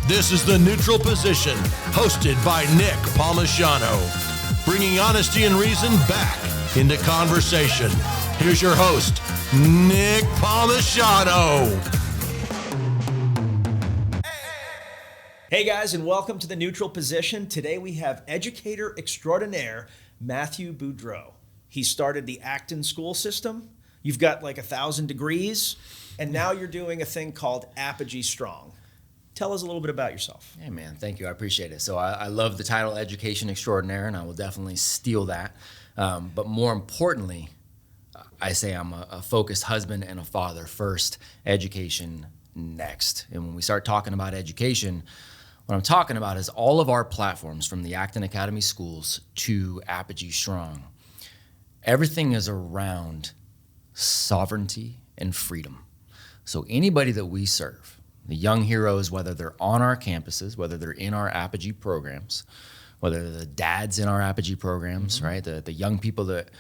This is The Neutral Position, hosted by Nick Palmisano, bringing honesty and reason back into conversation. Here's your host, Nick Palmisano. Hey guys, and welcome to The Neutral Position. Today we have educator extraordinaire, Matthew Beaudreau. He started the Acton school system. You've got like 1,000 degrees, and now you're doing a thing called Apogee Strong. Tell us a little bit about yourself. Hey man, thank you. I appreciate it. So I love the title Education Extraordinaire, and I will definitely steal that. But more importantly, I say I'm a focused husband and a father first, education next. And when we start talking about education, what I'm talking about is all of our platforms from the Acton Academy schools to Apogee Strong. Everything is around sovereignty and freedom. So anybody that we serve, the young heroes, whether they're on our campuses, whether they're in our Apogee programs, whether they're the dads in our Apogee programs, right? The young people that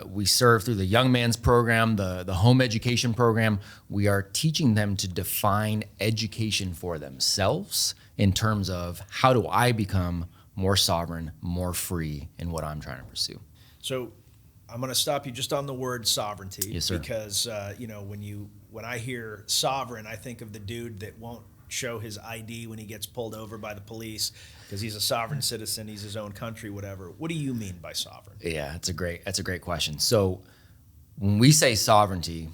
we serve through the Young Man's program, the home education program, we are teaching them to define education for themselves in terms of how do I become more sovereign, more free in what I'm trying to pursue. So I'm going to stop you just on the word sovereignty. Yes, sir. Because when I hear sovereign, I think of the dude that won't show his ID when he gets pulled over by the police because he's a sovereign citizen, he's his own country, whatever. What do you mean by sovereign? Yeah, that's a great question. So when we say sovereignty,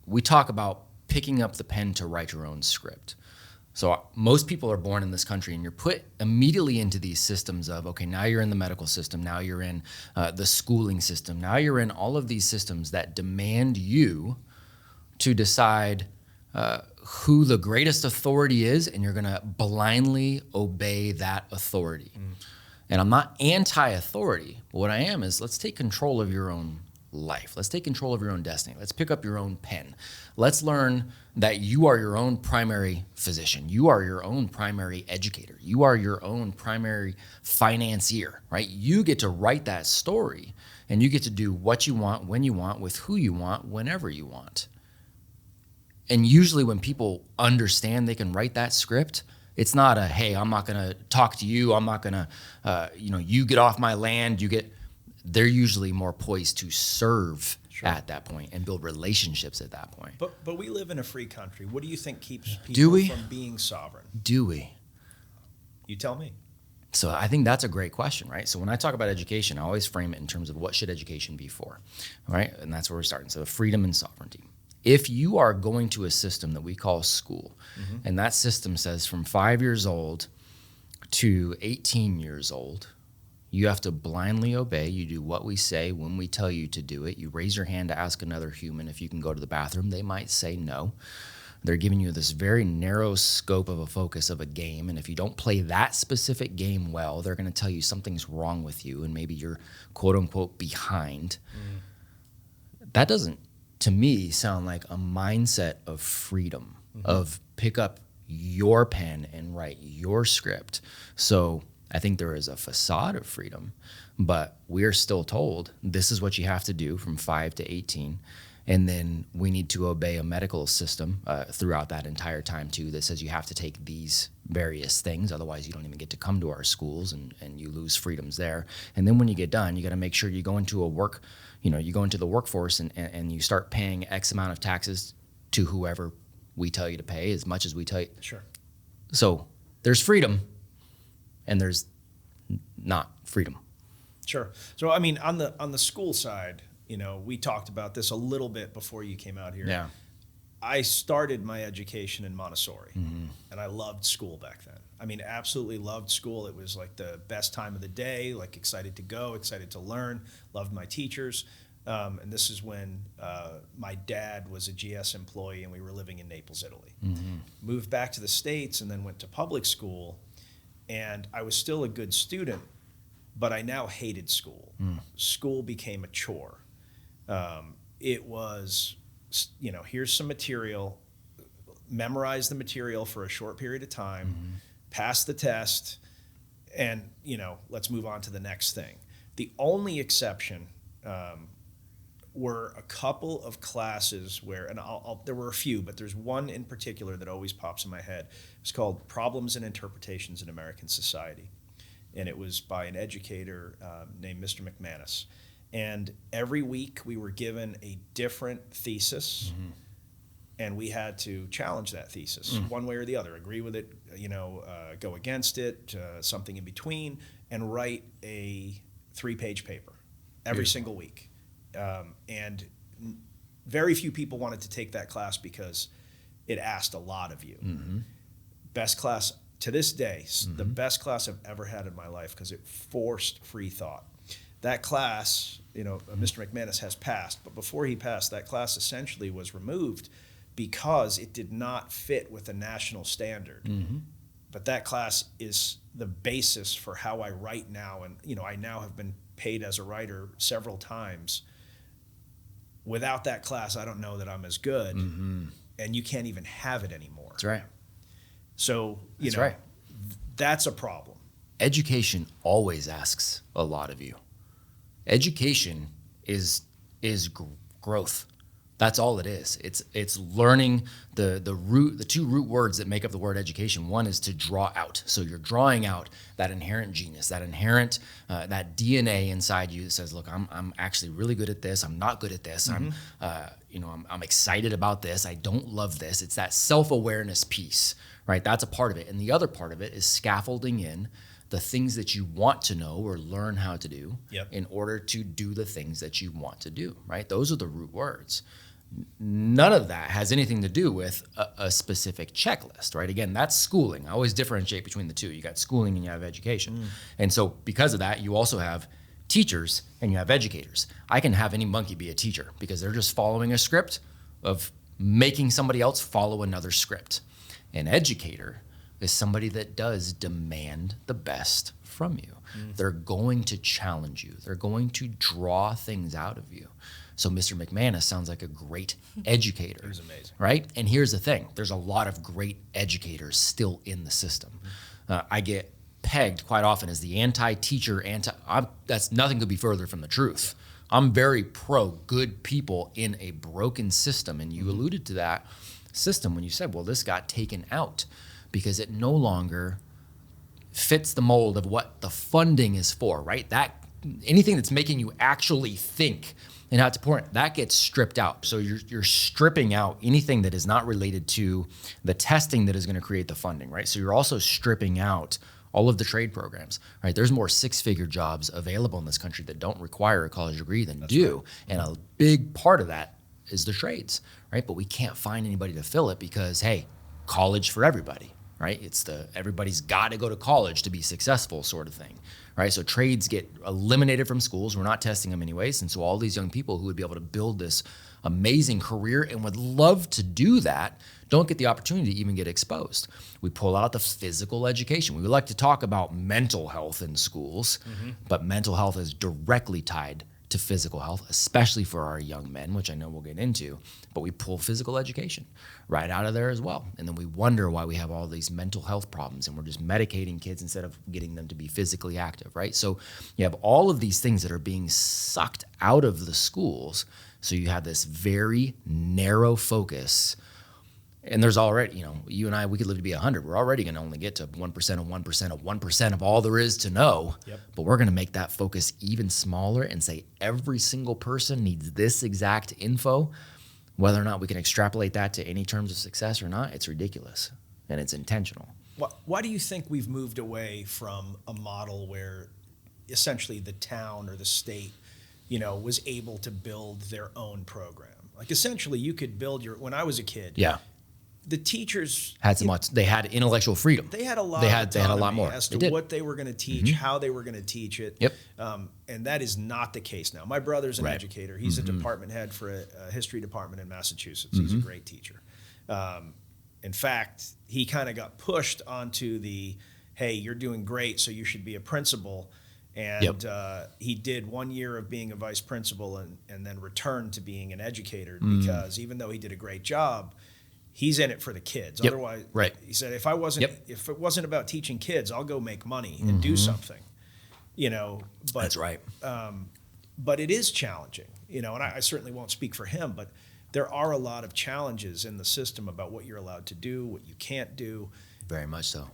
we talk about picking up the pen to write your own script. So most people are born in this country and you're put immediately into these systems of, okay, now you're in the medical system, now you're in the schooling system, now you're in all of these systems that demand you to decide who the greatest authority is, and you're gonna blindly obey that authority. And I'm not anti-authority, but what I am is let's take control of your own life. Let's take control of your own destiny. Let's pick up your own pen. Let's learn that you are your own primary physician. You are your own primary educator. You are your own primary financier, right? You get to write that story, and you get to do what you want, when you want, with who you want, whenever you want. And usually when people understand they can write that script, it's not a, hey, I'm not gonna talk to you, I'm not gonna, you get off my land, they're usually more poised to serve at that point and build relationships at that point. But we live in a free country. What do you think keeps people from being sovereign? Do we? You tell me. So I think that's a great question, right? So when I talk about education, I always frame it in terms of what should education be for, right? And that's where we're starting. So freedom and sovereignty. If you are going to a system that we call school, and that system says from 5 years old to 18 years old, you have to blindly obey. You do what we say when we tell you to do it. You raise your hand to ask another human if you can go to the bathroom. They might say no. They're giving you this very narrow scope of a focus of a game, and if you don't play that specific game well, they're going to tell you something's wrong with you and maybe you're quote-unquote behind. That doesn't, to me, sound like a mindset of freedom, of pick up your pen and write your script. So I think there is a facade of freedom, but we're still told this is what you have to do from 5 to 18. And then we need to obey a medical system throughout that entire time too that says you have to take these various things, otherwise you don't even get to come to our schools and you lose freedoms there. And then when you get done, you gotta make sure you go into you go into the workforce and you start paying X amount of taxes to whoever we tell you to pay, as much as we tell you. Sure. So there's freedom and there's not freedom. Sure. So I mean, on the school side, we talked about this a little bit before you came out here. Yeah. I started my education in Montessori, and I loved school back then. I mean, absolutely loved school. It was like the best time of the day, like excited to go, excited to learn, loved my teachers. And this is when my dad was a GS employee and we were living in Naples, Italy. Moved back to the States and then went to public school, and I was still a good student, but I now hated school. School became a chore. It was, here's some material, memorize the material for a short period of time, pass the test, and, let's move on to the next thing. The only exception were a couple of classes where, and there were a few, but there's one in particular that always pops in my head. It's called Problems and Interpretations in American Society. And it was by an educator named Mr. McManus. And every week we were given a different thesis, and we had to challenge that thesis one way or the other, agree with it, go against it, something in between, and write a 3-page paper every single week. And very few people wanted to take that class because it asked a lot of you. Best class to this day, the best class I've ever had in my life, because it forced free thought. That class, Mr. McManus has passed, but before he passed, that class essentially was removed because it did not fit with the national standard. But that class is the basis for how I write now, and I now have been paid as a writer several times. Without that class, I don't know that I'm as good, and you can't even have it anymore. That's right. So, that's a problem. Education always asks a lot of you. Education is growth. That's all it is. It's learning the two root words that make up the word education. One is to draw out. So you're drawing out that inherent genius, that inherent that DNA inside you that says, look, I'm actually really good at this. I'm not good at this. I'm excited about this. I don't love this. It's that self-awareness piece, right? That's a part of it. And the other part of it is scaffolding in the things that you want to know or learn how to do in order to do the things that you want to do, right? Those are the root words. None of that has anything to do with a specific checklist, right? Again, that's schooling. I always differentiate between the two. You got schooling and you have education. And so because of that, you also have teachers and you have educators. I can have any monkey be a teacher because they're just following a script of making somebody else follow another script. An educator is somebody that does demand the best from you. They're going to challenge you. They're going to draw things out of you. So Mr. McManus sounds like a great educator. He was amazing. Right? And here's the thing. There's a lot of great educators still in the system. I get pegged quite often as the anti-teacher, that's nothing could be further from the truth. I'm very pro good people in a broken system. And you alluded to that system when you said, well, this got taken out because it no longer fits the mold of what the funding is for, right? That anything that's making you actually think and how it's important, that gets stripped out. So you're stripping out anything that is not related to the testing that is going to create the funding, right? So you're also stripping out all of the trade programs, right? There's more 6-figure jobs available in this country that don't require a college degree than do. Right. And a big part of that is the trades, right? But we can't find anybody to fill it because, hey, college for everybody, right? It's everybody's got to go to college to be successful sort of thing, right? So trades get eliminated from schools. We're not testing them anyways. And so all these young people who would be able to build this amazing career and would love to do that don't get the opportunity to even get exposed. We pull out the physical education. We like to talk about mental health in schools, but mental health is directly tied to physical health, especially for our young men, which I know we'll get into, but we pull physical education right out of there as well. And then we wonder why we have all these mental health problems and we're just medicating kids instead of getting them to be physically active, right? So you have all of these things that are being sucked out of the schools. So you have this very narrow focus. And there's already, you and I, we could live to be 100. We're already going to only get to 1% of 1% of 1% of all there is to know. Yep. But we're going to make that focus even smaller and say every single person needs this exact info. Whether or not we can extrapolate that to any terms of success or not, it's ridiculous and it's intentional. Why do you think we've moved away from a model where essentially the town or the state, was able to build their own program? Like essentially you could build when I was a kid. Yeah. The teachers had they had intellectual freedom. They had a lot. They had a lot more as to what they were going to teach, how they were going to teach it. Yep. And that is not the case now. My brother's an educator. He's a department head for a history department in Massachusetts. He's a great teacher. In fact, he kind of got pushed onto the, hey, you're doing great, so you should be a principal. And he did 1 year of being a vice principal and then returned to being an educator because even though he did a great job, he's in it for the kids. Yep. Otherwise, right. He said, if it wasn't about teaching kids, I'll go make money and do something, but that's right. but it is challenging, and I certainly won't speak for him, but there are a lot of challenges in the system about what you're allowed to do, what you can't do. Very much so.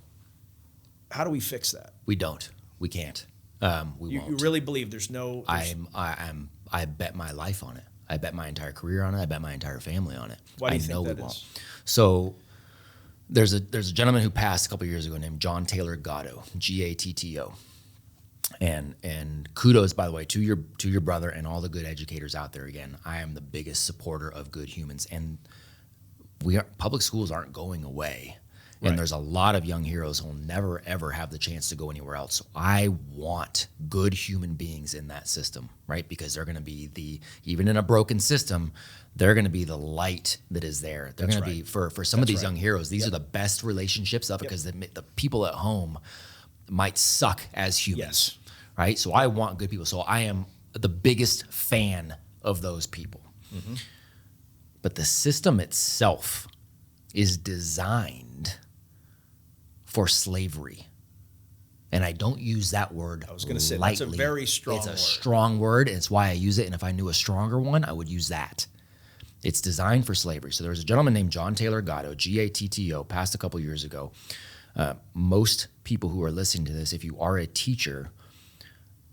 How do we fix that? We don't. We can't. We won't. You really believe there's no... I bet my life on it. I bet my entire career on it. I bet my entire family on it. Why do you I know think we that won't. is? So there's a gentleman who passed a couple years ago named John Taylor Gatto, Gatto. And kudos, by the way, to your brother and all the good educators out there. Again, I am the biggest supporter of good humans, and public schools aren't going away. And Right. there's a lot of young heroes who will never, ever have the chance to go anywhere else. So I want good human beings in that system, right? Because they're going to be even in a broken system, they're going to be the light that is there. They're going to be, for some of these young heroes, these are the best relationships of it, because the people at home might suck as humans, right? So I want good people. So I am the biggest fan of those people. Mm-hmm. But the system itself is designed for slavery. And I don't use that word lightly. I was going to say, that's a very strong word. It's a strong word, and it's why I use it. And if I knew a stronger one, I would use that. It's designed for slavery. So there was a gentleman named John Taylor Gatto, Gatto, passed a couple years ago. Most people who are listening to this, if you are a teacher,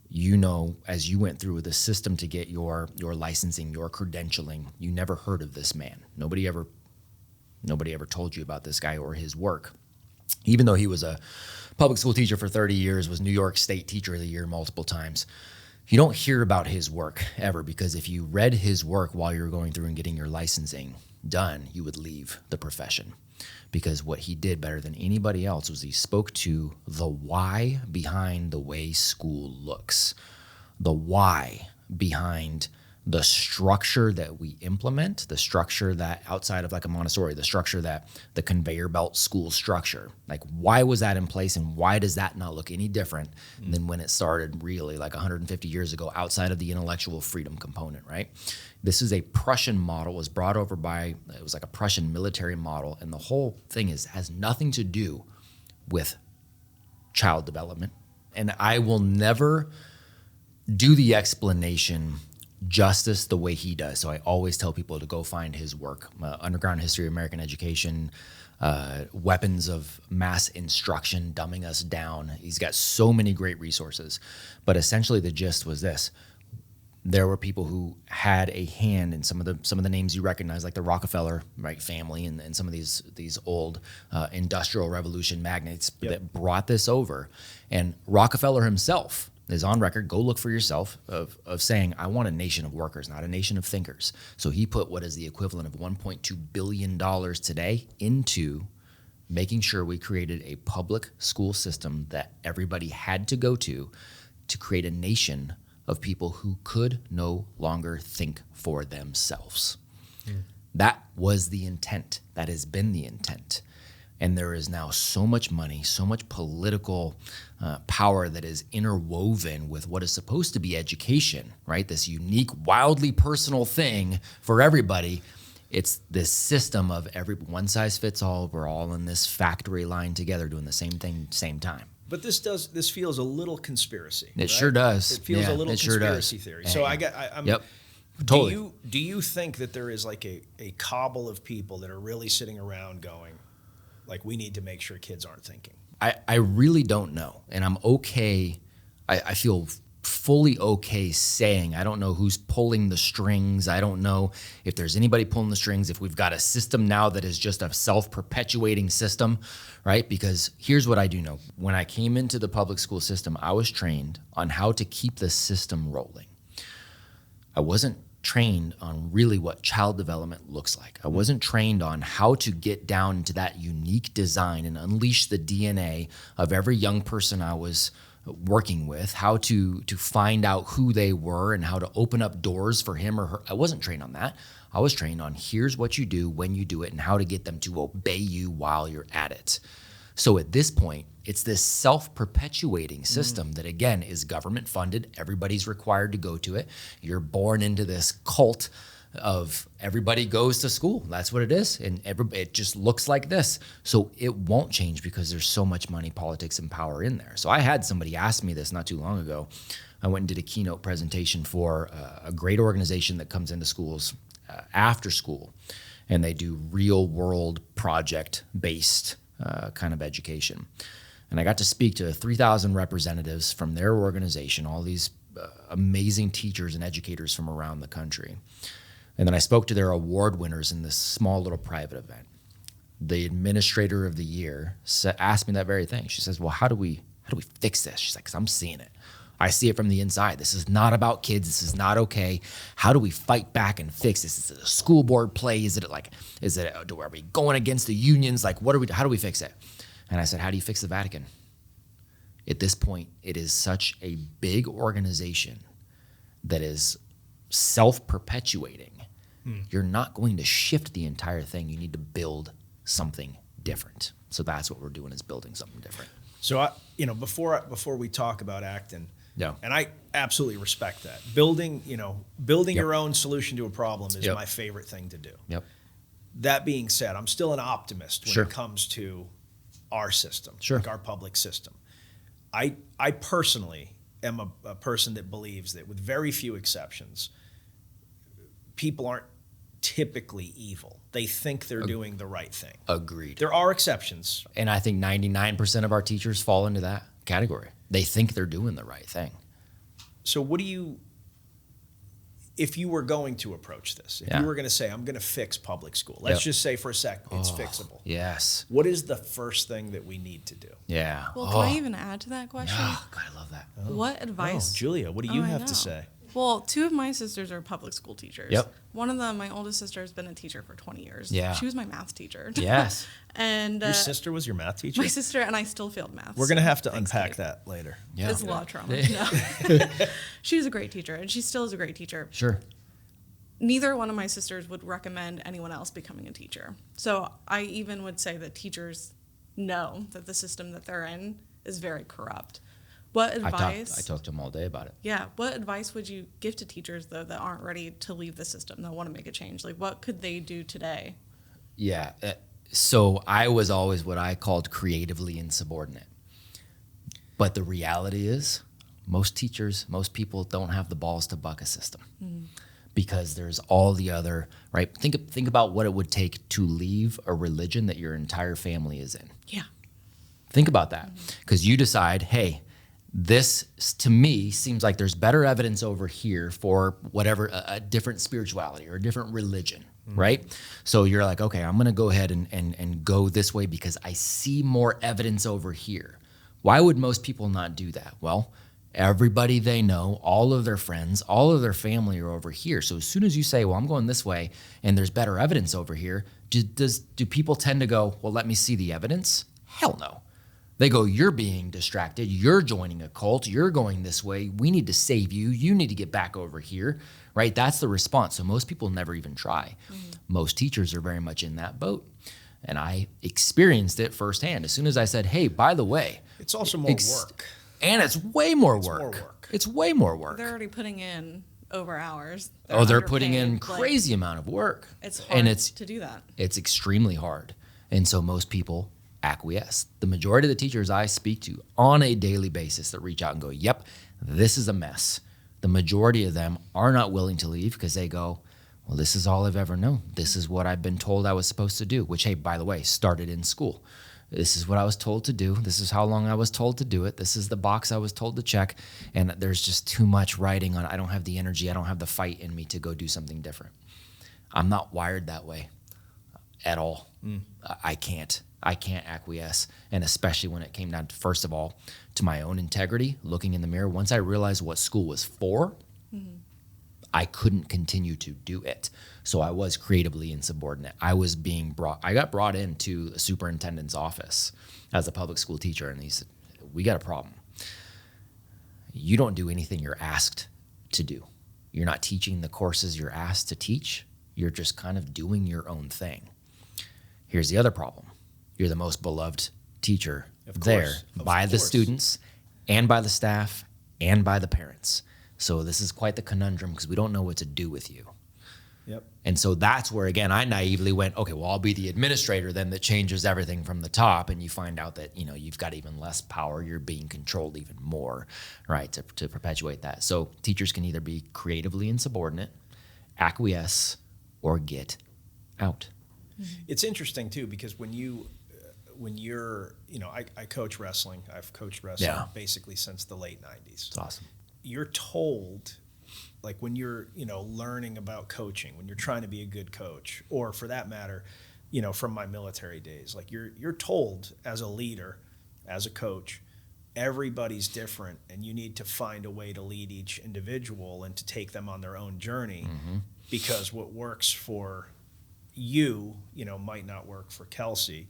you know, as you went through the system to get your licensing, your credentialing, you never heard of this man. Nobody ever told you about this guy or his work. Even though he was a public school teacher for 30 years, was New York State Teacher of the Year multiple times, you don't hear about his work ever, because if you read his work while you were going through and getting your licensing done, you would leave the profession. Because what he did better than anybody else was he spoke to the why behind the way school looks, the why behind the structure that we implement, the structure that outside of like a Montessori, the structure that the conveyor belt school structure, like why was that in place, and why does that not look any different than when it started really like 150 years ago outside of the intellectual freedom component, right? This is a Prussian model, was brought over by, it was like a Prussian military model, and the whole thing has nothing to do with child development. And I will never do the explanation justice the way he does. So I always tell people to go find his work, Underground History of American Education, Weapons of Mass Instruction, Dumbing Us Down. He's got so many great resources. But essentially the gist was this. There were people who had a hand in some of the names you recognize, like the Rockefeller family, and some of these old industrial revolution magnates that brought this over. And Rockefeller himself is on record, go look for yourself, of saying, I want a nation of workers, not a nation of thinkers. So he put what is the equivalent of $1.2 billion today into making sure we created a public school system that everybody had to go to create a nation of people who could no longer think for themselves. That was the intent. That has been the intent. And there is now so much money, so much political power that is interwoven with what is supposed to be education, right? This unique, wildly personal thing for everybody. It's this system of one size fits all. We're all in this factory line together doing the same thing, same time. But this feels a little conspiracy. It sure does. It feels a little conspiracy theory. So Yep. Totally. Do you think that there is like a cabal of people that are really sitting around going, like, we need to make sure kids aren't thinking? I really don't know. And I'm okay. I feel fully okay saying I don't know who's pulling the strings. I don't know if there's anybody pulling the strings, if we've got a system now that is just a self-perpetuating system, right? Because here's what I do know. When I came into the public school system, I was trained on how to keep the system rolling. I wasn't trained on really what child development looks like. I wasn't trained on how to get down into that unique design and unleash the DNA of every young person I was working with, how to find out who they were and how to open up doors for him or her. I wasn't trained on that. I was trained on here's what you do when you do it and how to get them to obey you while you're at it. So at this point, it's this self-perpetuating system that, again, is government funded. Everybody's required to go to it. You're born into this cult of everybody goes to school. That's what it is. And it just looks like this. So it won't change because there's so much money, politics, and power in there. So I had somebody ask me this not too long ago. I went and did a keynote presentation for a great organization that comes into schools after school. And they do real world project-based kind of education. And I got to speak to 3,000 representatives from their organization, all these amazing teachers and educators from around the country. And then I spoke to their award winners in this small little private event. The administrator of the year asked me that very thing. She says, well, how do we fix this? She's like, 'cause I'm seeing it. I see it from the inside. This is not about kids. This is not okay. How do we fight back and fix this? Is it a school board play? Are we going against the unions? Like, how do we fix it? And I said, how do you fix the Vatican? At this point, it is such a big organization that is self-perpetuating. You're not going to shift the entire thing. You need to build something different. So that's what we're doing, is building something different. So, before we talk about Acton, Yeah. and I absolutely respect that. Building your own solution to a problem is my favorite thing to do. Yep. That being said, I'm still an optimist when Sure. it comes to our system, Sure. like our public system. I personally am a person that believes that, with very few exceptions, people aren't typically evil. They think they're doing the right thing. Agreed. There are exceptions. And I think 99% of our teachers fall into that category. They think they're doing the right thing. So if you were going to approach this, if you were going to say, I'm going to fix public school, let's just say for a second it's fixable. Yes. What is the first thing that we need to do? Yeah. Well, can I even add to that question? Oh, God, I love that. What advice? Julia, what do you I have know. to say? Well, two of my sisters are public school teachers. Yep. One of them, my oldest sister, has been a teacher for 20 years. Yeah. She was my math teacher. Yes. And Your sister was your math teacher? my sister, and I still failed math. We're going to have to Thanks, unpack Kate. that later. Yeah. It's a lot of trauma. No. She was a great teacher, and she still is a great teacher. Sure. Neither one of my sisters would recommend anyone else becoming a teacher. So I even would say that teachers know that the system that they're in is very corrupt. What advice? I talk to them all day about it. Yeah. What advice would you give to teachers, though, that aren't ready to leave the system, that want to make a change? Like, what could they do today? Yeah. So I was always what I called creatively insubordinate. But the reality is, most teachers, most people don't have the balls to buck a system. Because there's all the other, right? Think about what it would take to leave a religion that your entire family is in. Yeah. Think about that. Because you decide, hey, this to me seems like there's better evidence over here for whatever, a different spirituality or a different religion, right? So you're like, okay, I'm going to go ahead and go this way because I see more evidence over here. Why would most people not do that? Well, everybody they know, all of their friends, all of their family are over here. So as soon as you say, well, I'm going this way and there's better evidence over here, do people tend to go, well, let me see the evidence? Hell no. They go, you're being distracted. You're joining a cult. You're going this way. We need to save you. You need to get back over here, right? That's the response. So most people never even try. Most teachers are very much in that boat. And I experienced it firsthand. As soon as I said, hey, by the way. It's also more work. And it's way more work. more work. It's way more work. They're already putting in over hours. They're putting in underpaid. Like, crazy amount of work. it's hard and to do that. It's extremely hard. And so most people acquiesce. The majority of the teachers I speak to on a daily basis that reach out and go, yep, this is a mess. The majority of them are not willing to leave because they go, well, this is all I've ever known. This is what I've been told I was supposed to do, which, hey, by the way, started in school. This is what I was told to do. This is how long I was told to do it. This is the box I was told to check. And there's just too much writing on it. I don't have the energy. I don't have the fight in me to go do something different. I'm not wired that way at all. I can't acquiesce. And especially when it came down to, first of all, to my own integrity, looking in the mirror. Once I realized what school was for, I couldn't continue to do it. So I was creatively insubordinate. I got brought into the superintendent's office as a public school teacher, and he said, we got a problem. You don't do anything you're asked to do. You're not teaching the courses you're asked to teach. You're just kind of doing your own thing. Here's the other problem. You're the most beloved teacher there by the students and by the staff and by the parents. So this is quite the conundrum because we don't know what to do with you. Yep. And so that's where, again, I naively went, okay, well, I'll be the administrator then that changes everything from the top. And you find out that, you've got even less power. You're being controlled even more, right, to perpetuate that. So teachers can either be creatively insubordinate, acquiesce, or get out. It's interesting too, because when you're, I coach wrestling. I've coached wrestling basically since the late 90s. It's awesome. You're told, like when you're, learning about coaching, when you're trying to be a good coach, or for that matter, from my military days, like you're told as a leader, as a coach, everybody's different, and you need to find a way to lead each individual and to take them on their own journey, because what works for you, might not work for Kelsey,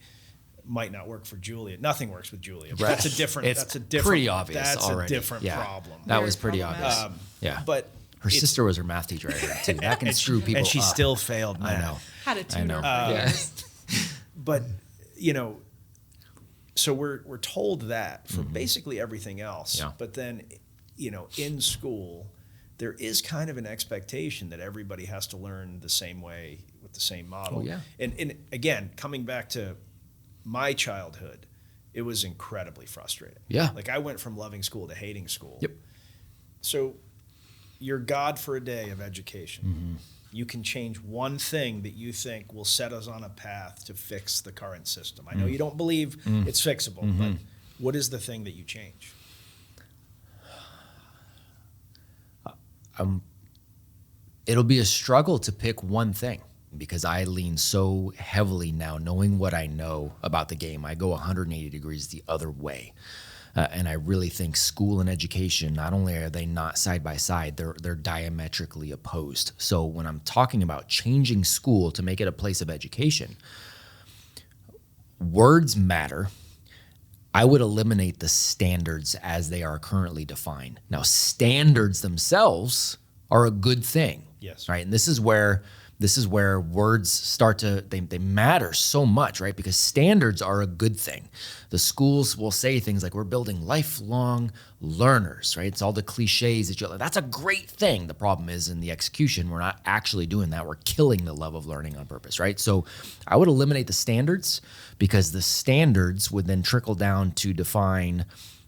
might not work for Julia. Nothing works with Julia. Right. That's a different. Pretty obvious. That's already. a different problem. That Very was pretty problematic. obvious. But her sister was her math teacher, I heard, too. That can screw people and she up. still failed math. I know. Had a tutor. know. For years. But so we're told that for basically everything else. Yeah. But then, in school, there is kind of an expectation that everybody has to learn the same way with the same model. Oh, yeah. And again, coming back to my childhood, it was incredibly frustrating. Yeah. Like I went from loving school to hating school. Yep. So you're God for a day of education. You can change one thing that you think will set us on a path to fix the current system. I know you don't believe it's fixable, but what is the thing that you change? It'll be a struggle to pick one thing, because I lean so heavily now, knowing what I know about the game. I go 180 degrees the other way. And I really think school and education, not only are they not side by side, they're diametrically opposed. So when I'm talking about changing school to make it a place of education, words matter. I would eliminate the standards as they are currently defined. Now, standards themselves are a good thing. Yes. Right. And this is where words start to, they matter so much, right? Because standards are a good thing. The schools will say things like, we're building lifelong learners, right? It's all the cliches that's a great thing. The problem is in the execution, we're not actually doing that. We're killing the love of learning on purpose, right? So I would eliminate the standards, because the standards would then trickle down to define,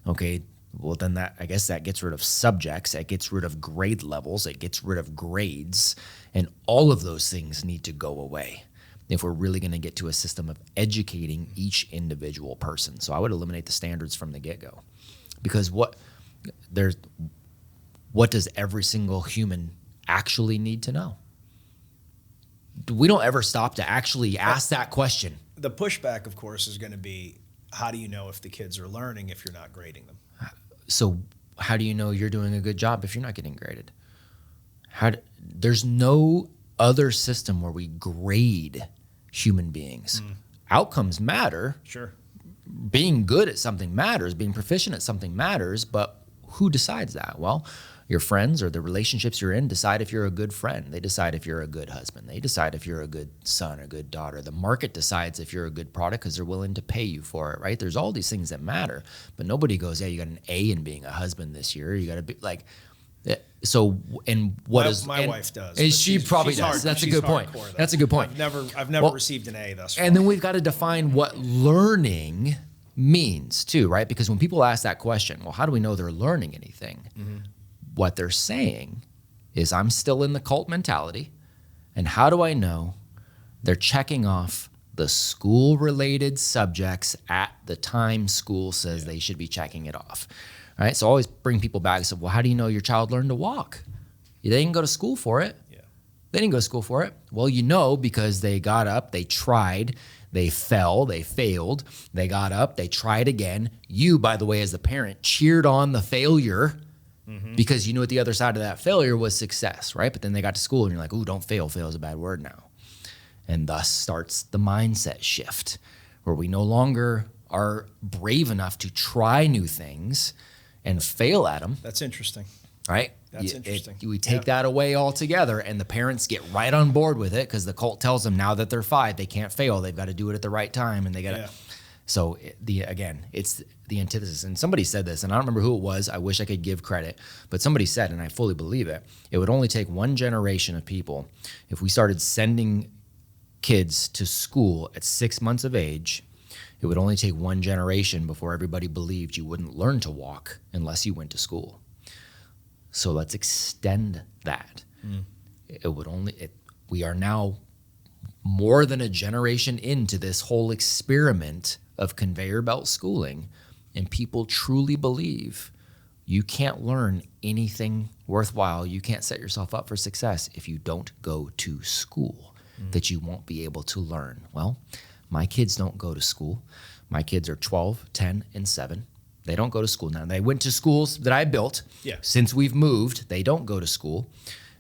okay, well, then I guess that gets rid of subjects, it gets rid of grade levels, it gets rid of grades, and all of those things need to go away if we're really going to get to a system of educating each individual person. So I would eliminate the standards from the get-go, because what does every single human actually need to know? We don't ever stop to actually ask that question. The pushback, of course, is going to be, how do you know if the kids are learning if you're not grading them? So how do you know you're doing a good job if you're not getting graded? There's no other system where we grade human beings. Outcomes matter. Sure. Being good at something matters. Being proficient at something matters. But who decides that? Well, your friends or the relationships you're in decide if you're a good friend. They decide if you're a good husband. They decide if you're a good son or good daughter. The market decides if you're a good product because they're willing to pay you for it, right? There's all these things that matter, but nobody goes, yeah, you got an A in being a husband this year. You got to be like, so, and what is my wife does? And she probably she's does. hard, That's a she's good point. hardcore, though. That's a good point. I've never received an A thus far. And then we've got to define what learning means too, right? Because when people ask that question, well, how do we know they're learning anything? What they're saying is, I'm still in the cult mentality, and how do I know they're checking off the school-related subjects at the time school says they should be checking it off, right? So I always bring people back and say, well, how do you know your child learned to walk? They didn't go to school for it. They didn't go to school for it. Well, you know, because they got up, they tried, they fell, they failed, they got up, they tried again. You, by the way, as the parent, cheered on the failure because you knew at the other side of that failure was success, right? But then they got to school and you're like, ooh, don't fail. Fail is a bad word now. And thus starts the mindset shift where we no longer are brave enough to try new things and fail at them. That's interesting. Right? That's interesting. We take that away altogether, and the parents get right on board with it because the cult tells them now that they're 5, they can't fail. They've got to do it at the right time, and they got to. So again, it's the antithesis. And somebody said this, and I don't remember who it was. I wish I could give credit, but somebody said, and I fully believe it, it would only take one generation of people if we started sending kids to school at 6 months of age. It would only take one generation before everybody believed you wouldn't learn to walk unless you went to school. So let's extend that. We are now more than a generation into this whole experiment of conveyor belt schooling, and people truly believe you can't learn anything worthwhile, you can't set yourself up for success if you don't go to school, that you won't be able to learn. Well, my kids don't go to school. My kids are 12, 10, and 7. They don't go to school now. They went to schools that I built. Yeah. Since we've moved, they don't go to school.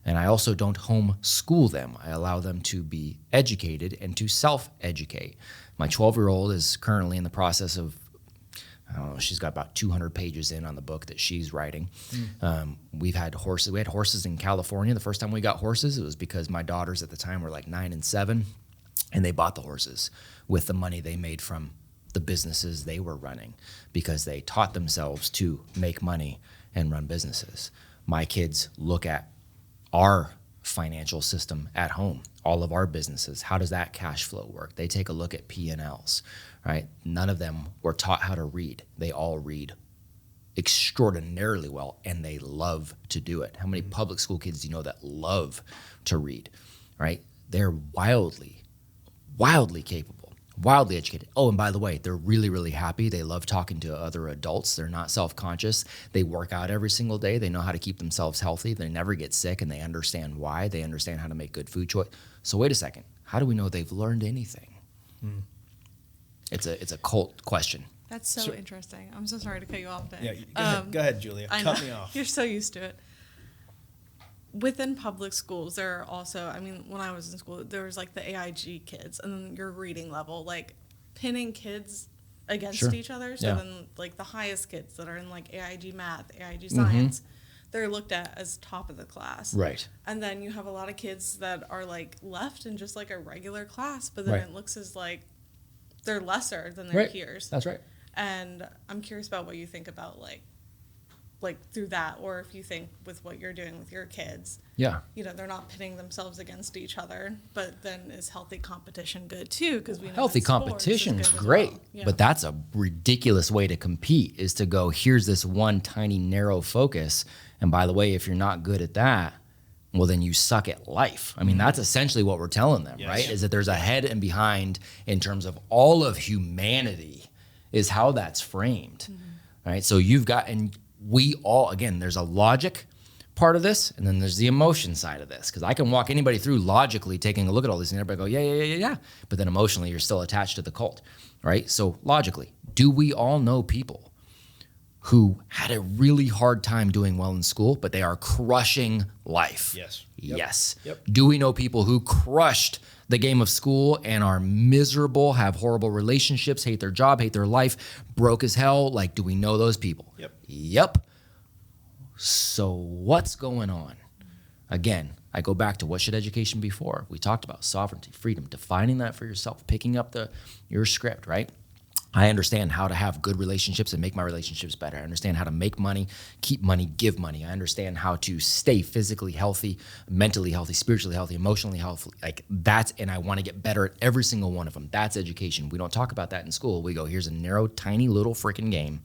And I also don't homeschool them. I allow them to be educated and to self-educate. My 12-year-old is currently in the process of, I don't know, she's got about 200 pages in on the book that she's writing. We've had horses. We had horses in California. The first time we got horses, it was because my daughters at the time were like 9 and 7, and they bought the horses with the money they made from the businesses they were running because they taught themselves to make money and run businesses. My kids look at our financial system at home, all of our businesses. How does that cash flow work? They take a look at P&Ls, right? None of them were taught how to read. They all read extraordinarily well, and they love to do it. How many public school kids do you know that love to read, right? They're wildly capable, wildly educated. Oh, and by the way, they're really, really happy. They love talking to other adults. They're not self-conscious. They work out every single day. They know how to keep themselves healthy. They never get sick, and they understand why. They understand how to make good food choice. So wait a second. How do we know they've learned anything? It's a cult question. That's so interesting. I'm so sorry to cut you off, Nick. Yeah, go ahead, Julia. Cut me off. You're so used to it. Within public schools, there are also, I mean, when I was in school, there was like the AIG kids and then your reading level, like pinning kids against each other. So then like the highest kids that are in like AIG math, AIG science, they're looked at as top of the class. Right. And then you have a lot of kids that are like left in just like a regular class, but then it looks as like they're lesser than their peers. That's right. And I'm curious about what you think about like through that, or if you think with what you're doing with your kids, they're not pitting themselves against each other, but then is healthy competition good too? Because we know healthy competition is great, well. but that's a ridiculous way to compete, is to go, here's this one tiny narrow focus, and by the way, if you're not good at that, well, then you suck at life. I mean, that's essentially what we're telling them, right? Is that there's ahead and behind in terms of all of humanity is how that's framed, right? So you've got, and we all, again, there's a logic part of this, and then there's the emotion side of this. Because I can walk anybody through logically taking a look at all these, and everybody go, yeah. But then emotionally, you're still attached to the cult, right? So logically, do we all know people who had a really hard time doing well in school, but they are crushing life? Yes. Yes. Yep. Do we know people who crushed the game of school and are miserable, have horrible relationships, hate their job, hate their life, broke as hell? Like, do we know those people? Yep. So what's going on? Again, I go back to what should education be for? We talked about sovereignty, freedom, defining that for yourself, picking up your script, right? I understand how to have good relationships and make my relationships better. I understand how to make money, keep money, give money. I understand how to stay physically healthy, mentally healthy, spiritually healthy, emotionally healthy. Like that's, and I want to get better at every single one of them. That's education. We don't talk about that in school. We go, here's a narrow, tiny little freaking game.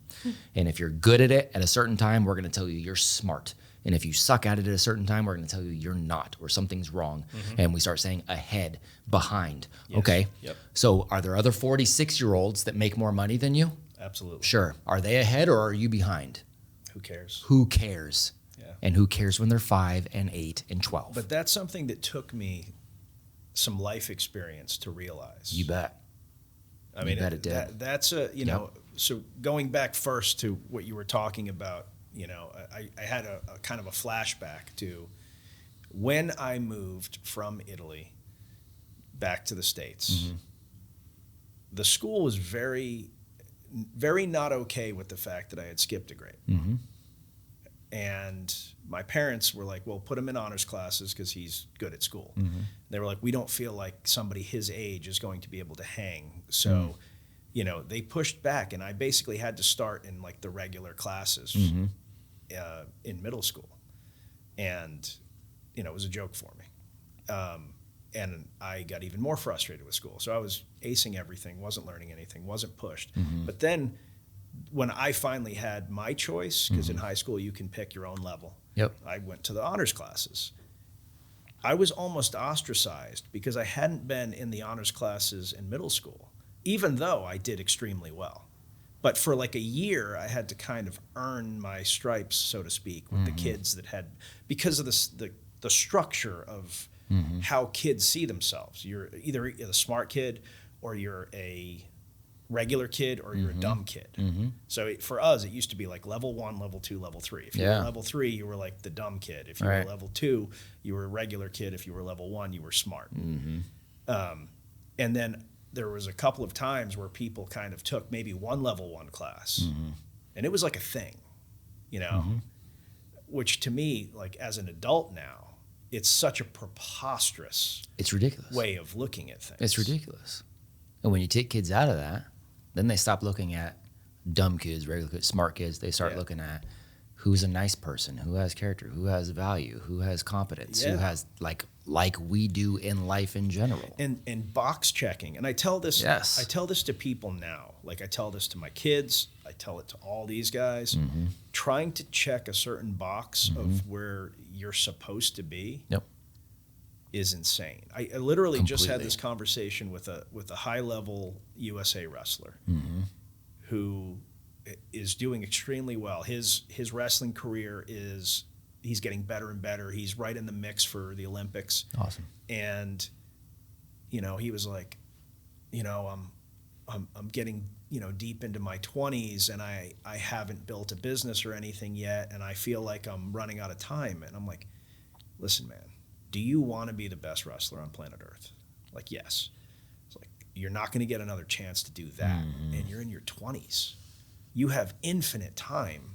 And if you're good at it at a certain time, we're going to tell you you're smart. And if you suck at it at a certain time, we're going to tell you you're not, or something's wrong. And we start saying ahead, behind. Okay. So are there other 46-year-olds that make more money than you? Absolutely. Sure. Are they ahead or are you behind? Who cares? Who cares? Yeah. And who cares when they're 5 and 8 and 12? But that's something that took me some life experience to realize. You bet. I mean, bet it did. That's a, know, so going back first to what you were talking about, I had a kind of a flashback to when I moved from Italy back to the States. The school was very, very not okay with the fact that I had skipped a grade. And my parents were like, well, put him in honors classes because he's good at school. They were like, we don't feel like somebody his age is going to be able to hang. So they pushed back, and I basically had to start in like the regular classes in middle school. And, it was a joke for me. And I got even more frustrated with school. So I was acing everything, wasn't learning anything, wasn't pushed. But then when I finally had my choice, because in high school you can pick your own level, I went to the honors classes. I was almost ostracized because I hadn't been in the honors classes in middle school, even though I did extremely well. But for like a year, I had to kind of earn my stripes, so to speak, with the kids that had, because of the structure of how kids see themselves. You're either a smart kid, or you're a regular kid, or you're a dumb kid. So for us, it used to be like level 1, level 2, level 3. If you were level 3, you were like the dumb kid. If you were level 2, you were a regular kid. If you were level 1, you were smart. And then there was a couple of times where people kind of took maybe one level 1 class, and it was like a thing, which to me, like as an adult now, it's such a preposterous, it's ridiculous way of looking at things. It's ridiculous. And when you take kids out of that, then they stop looking at dumb kids, regular kids, smart kids. They start looking at who's a nice person, who has character, who has value, who has competence, who has like we do in life in general. And box checking. And I tell this I tell this to people now. Like I tell this to my kids, I tell it to all these guys. Trying to check a certain box of where you're supposed to be is insane. I literally just had this conversation with a high-level USA wrestler who is doing extremely well. His wrestling career he's getting better and better. He's right in the mix for the Olympics. Awesome. And he was like, I'm getting deep into my 20s, and I haven't built a business or anything yet, and I feel like I'm running out of time. And I'm like, listen, man, do you want to be the best wrestler on planet Earth? Like, yes. It's like, you're not going to get another chance to do that, and you're in your 20s. You have infinite time.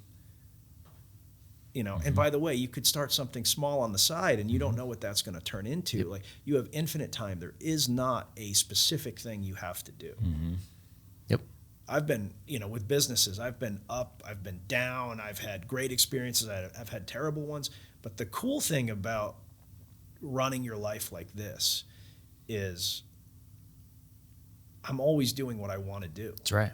And by the way, you could start something small on the side, and you don't know what that's going to turn into. Like, you have infinite time. There is not a specific thing you have to do. I've been, with businesses, I've been up, I've been down, I've had great experiences, I've had terrible ones. But the cool thing about running your life like this is I'm always doing what I want to do. That's right.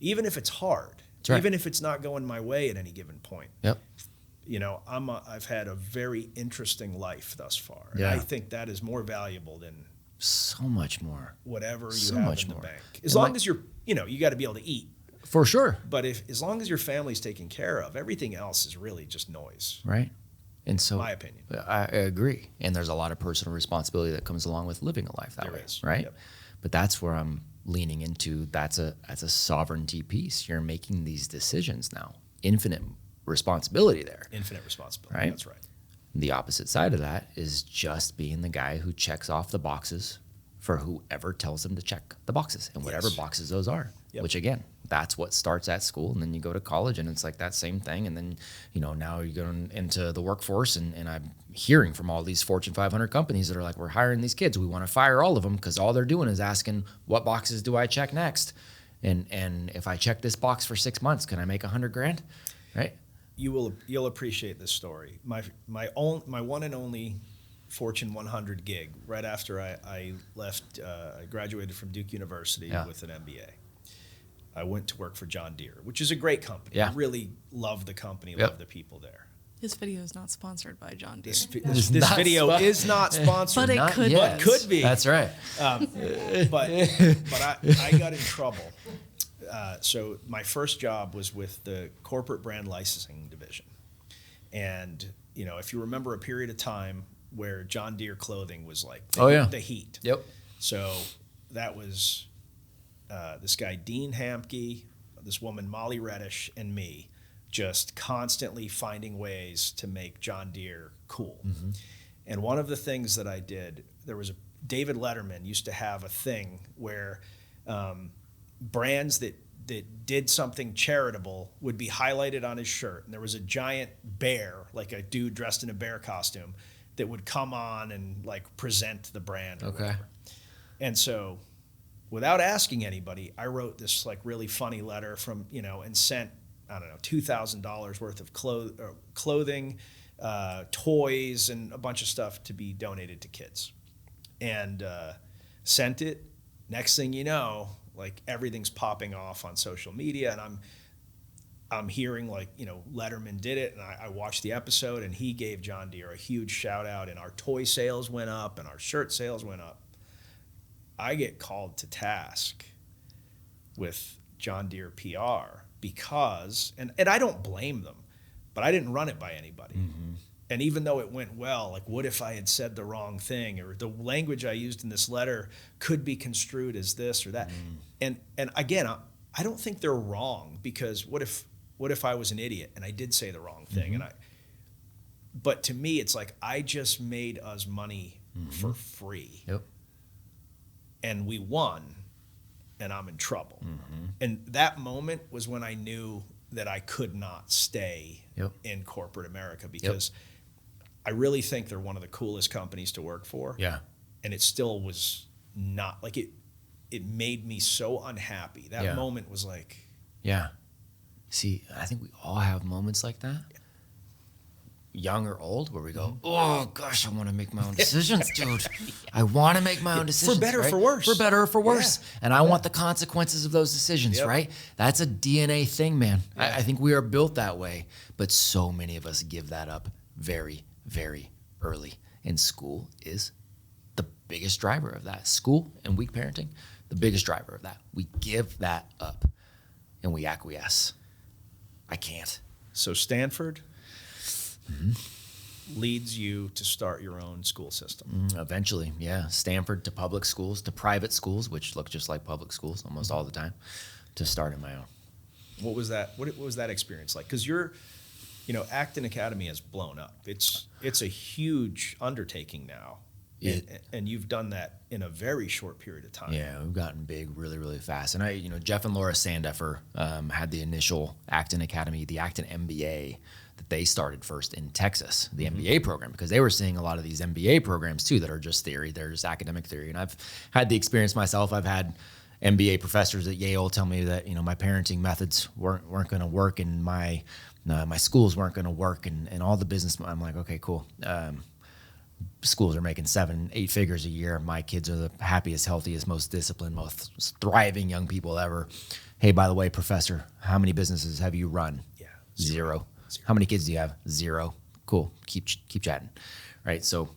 Even if it's hard, even if it's not going my way at any given point. I've had a very interesting life thus far. And I think that is more valuable than so much more. Whatever you have in the bank. As long as you're, you got to be able to eat. For sure. But as long as your family's taken care of, everything else is really just noise. Right. And so, my opinion. I agree. And there's a lot of personal responsibility that comes along with living a life that way. Right. But that's where I'm leaning into. That's a sovereignty piece. You're making these decisions now. Infinite responsibility there. Infinite responsibility. Right. That's right. The opposite side of that is just being the guy who checks off the boxes for whoever tells him to check the boxes, and whatever boxes those are, which again, that's what starts at school. And then you go to college and it's like that same thing. And then, now you're going into the workforce, and I'm hearing from all these Fortune 500 companies that are like, we're hiring these kids. We want to fire all of them because all they're doing is asking, what boxes do I check next? And if I check this box for 6 months, can I make $100,000? Right. You'll appreciate this story. My one and only Fortune 100 gig right after I left. I graduated from Duke University with an MBA. I went to work for John Deere, which is a great company. I really love the company, love the people there. This video is not sponsored by John Deere. This video is not sponsored, but it could be. But could be. That's right. But I got in trouble. So my first job was with the corporate brand licensing division. And, if you remember a period of time where John Deere clothing was like the heat. So that was this guy, Dean Hamke, this woman, Molly Reddish, and me just constantly finding ways to make John Deere cool. And one of the things that I did, David Letterman used to have a thing where brands that did something charitable would be highlighted on his shirt. And there was a giant bear, like a dude dressed in a bear costume, that would come on and like present the brand or whatever. And so without asking anybody, I wrote this like really funny letter from, and sent, I don't know, $2,000 worth of clothing, toys, and a bunch of stuff to be donated to kids. And sent it. Next thing you know, like everything's popping off on social media, and I'm hearing like, Letterman did it, and I watched the episode, and he gave John Deere a huge shout out, and our toy sales went up, and our shirt sales went up. I get called to task with John Deere PR because, and I don't blame them, but I didn't run it by anybody. Mm-hmm. And even though it went well, like what if I had said the wrong thing, or the language I used in this letter could be construed as this or that. Mm. And again, I don't think they're wrong, because what if I was an idiot and I did say the wrong thing? Mm-hmm. But to me, it's like, I just made us money for free. Yep. And we won, and I'm in trouble. Mm-hmm. And that moment was when I knew that I could not stay in corporate America, because I really think they're one of the coolest companies to work for. Yeah. And it still was not, like, it made me so unhappy. That moment was like. Yeah. See, I think we all have moments like that. Young or old, where we go, oh gosh, I want to make my own decisions, dude. I want to make my own decisions. For better or for worse. For better or for worse. Yeah. And I want the consequences of those decisions, right? That's a DNA thing, man. Yeah. I think we are built that way. But so many of us give that up very, very early. And school is the biggest driver of that. School and weak parenting, the biggest driver of that. We give that up and we acquiesce. I can't. So Stanford leads you to start your own school system. Eventually, yeah. Stanford to public schools to private schools, which look just like public schools almost all the time, to start in my own. What was that? What was that experience like? Because Acton Academy has blown up. It's a huge undertaking now. And you've done that in a very short period of time. Yeah, we've gotten big really, really fast. And Jeff and Laura Sandeffer had the initial Acton Academy, the Acton MBA, that they started first in Texas, the MBA program, because they were seeing a lot of these MBA programs too that are just theory, they're just academic theory. And I've had the experience myself. I've had MBA professors at Yale tell me that my parenting methods weren't going to work, and my schools weren't going to work, and all the business. I'm like, okay, cool. Schools are making 7-8 figures a year. My kids are the happiest, healthiest, most disciplined, most thriving young people ever. Hey, by the way, professor, how many businesses have you run? Yeah, zero. How many kids do you have? 0. Cool. Keep chatting. Right. So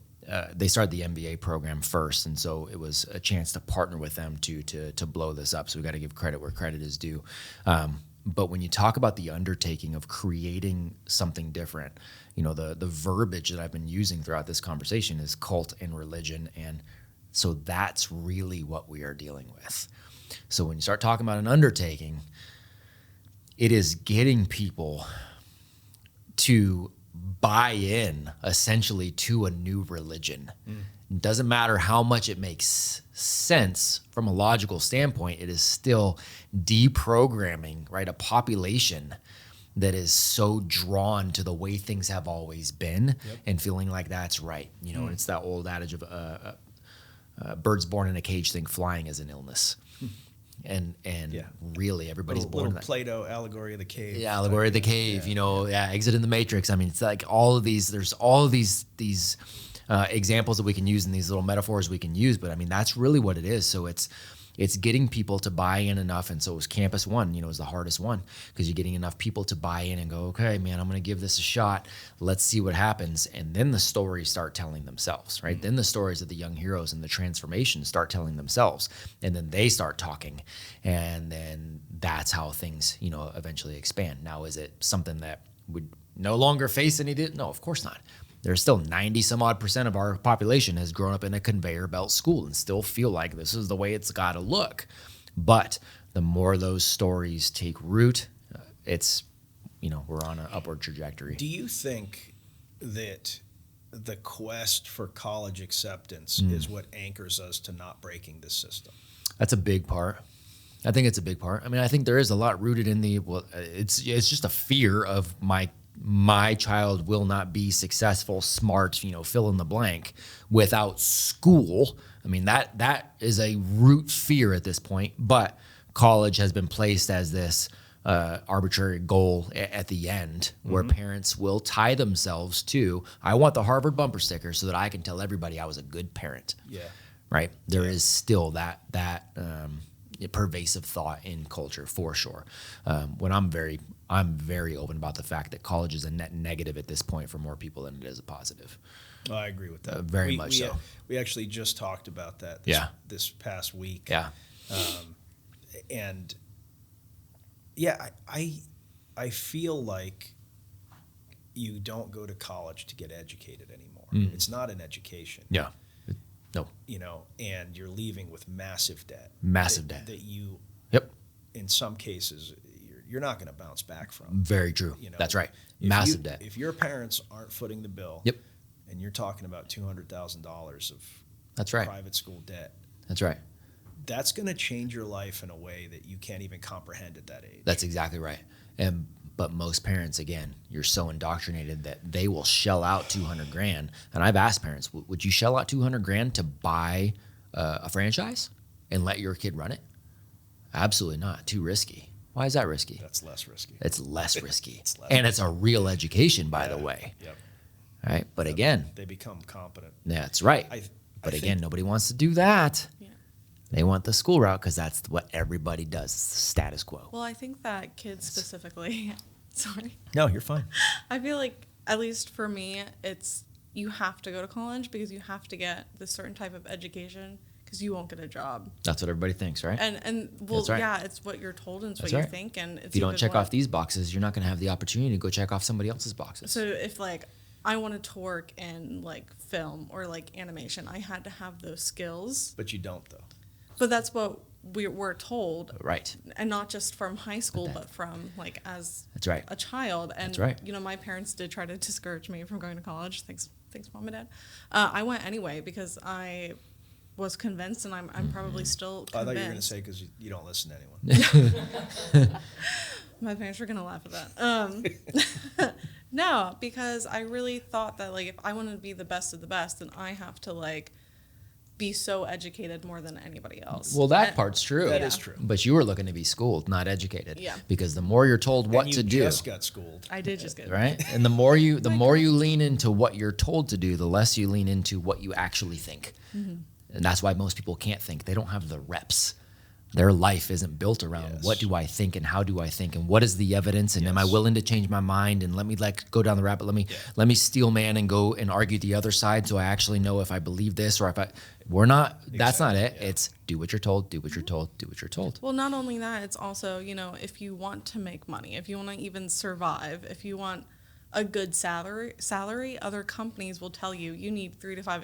they started the MBA program first, and so it was a chance to partner with them to blow this up. So we got to give credit where credit is due. But when you talk about the undertaking of creating something different, the verbiage that I've been using throughout this conversation is cult and religion, and so that's really what we are dealing with. So when you start talking about an undertaking, it is getting people to buy in essentially to a new religion. It doesn't matter how much it makes sense from a logical standpoint, it is still deprogramming, right, a population that is so drawn to the way things have always been and feeling like that's right. And it's that old adage of birds born in a cage think flying is an illness. And really everybody's born in that. Plato allegory of the cave. Yeah, allegory of the cave, exit in the Matrix. I mean, it's like all of these, there's all of these examples that we can use and these little metaphors we can use, but I mean, that's really what it is. So it's getting people to buy in enough. And so it was Campus One, was the hardest one, because you're getting enough people to buy in and go, okay, man, I'm going to give this a shot. Let's see what happens. And then the stories start telling themselves, right? Then the stories of the young heroes and the transformation start telling themselves. And then they start talking. And then that's how things, eventually expand. Now, is it something that would no longer face any? No, of course not. There's still 90% of our population has grown up in a conveyor belt school and still feel like this is the way it's got to look. But the more those stories take root, it's, we're on an upward trajectory. Do you think that the quest for college acceptance is what anchors us to not breaking this system? That's a big part. I think it's a big part. I mean, I think there is a lot rooted in it's just a fear of my my child will not be successful, smart, fill in the blank without school. I mean, that is a root fear at this point, but college has been placed as this arbitrary goal at the end where parents will tie themselves to, I want the Harvard bumper sticker so that I can tell everybody I was a good parent. Yeah. Right. There is still that pervasive thought in culture for sure. When I'm very open about the fact that college is a net negative at this point for more people than it is a positive. Oh, I agree with that. Very much so. We actually just talked about that this past week. Yeah. And yeah, I feel like you don't go to college to get educated anymore. It's not an education. Yeah. No. And you're leaving with massive debt. Massive debt. That you, Yep. in some cases, you're not going to bounce back from. Very true. That's right. Massive debt. If your parents aren't footing the bill, Yep. and you're talking about $200,000 of That's right. private school debt, That's right. that's going to change your life in a way that you can't even comprehend at that age. That's exactly right. But most parents, again, you're so indoctrinated that they will shell out $200,000. And I've asked parents, would you shell out $200,000 to buy a franchise and let your kid run it? Absolutely not. Too risky. Why is that risky? That's less risky. It's less risky. It's less and it's a real education, by the way. Yep. Right? But again, they become competent. That's right. But again, nobody wants to do that. Yeah. They want the school route because that's what everybody does. It's the status quo. Well, I think that kids specifically, sorry. No, you're fine. I feel like, at least for me, it's you have to go to college because you have to get this certain type of education because you won't get a job. That's what everybody thinks, right? And well, That's right. yeah, it's what you're told and it's That's what right. you think. And it's If you don't even check what- off these boxes, you're not going to have the opportunity to go check off somebody else's boxes. So if like I wanted to work in like film or like animation, I had to have those skills. But you don't, though. But that's what we're told. Right. And not just from high school, but from like as That's right. a child. And That's right. you know, my parents did try to discourage me from going to college. Thanks, mom and dad. I went anyway because I was convinced, and I'm probably still convinced. I thought you were going to say because you don't listen to anyone. My parents were gonna laugh at that. No, because I really thought that like if I want to be the best of the best, then I have to like be so educated more than anybody else. Well, that part's true. That is true. But you were looking to be schooled, not educated. Yeah. Because the more you're told what And to you do, just got schooled. I did just get right? And the more you lean into what you're told to do, the less you lean into what you actually think. And that's why most people can't think. They don't have the reps. Their life isn't built around what do I think and how do I think and what is the evidence and am I willing to change my mind and let me go down the rabbit. Let me steel man and go and argue the other side so I actually know if I believe this or if we're not. That's not it. Yeah. It's do what you're told, do what you're told, do what you're told. Well, not only that, it's also, you know, if you want to make money, if you want to even survive, if you want a good salary, other companies will tell you you need 3 to 5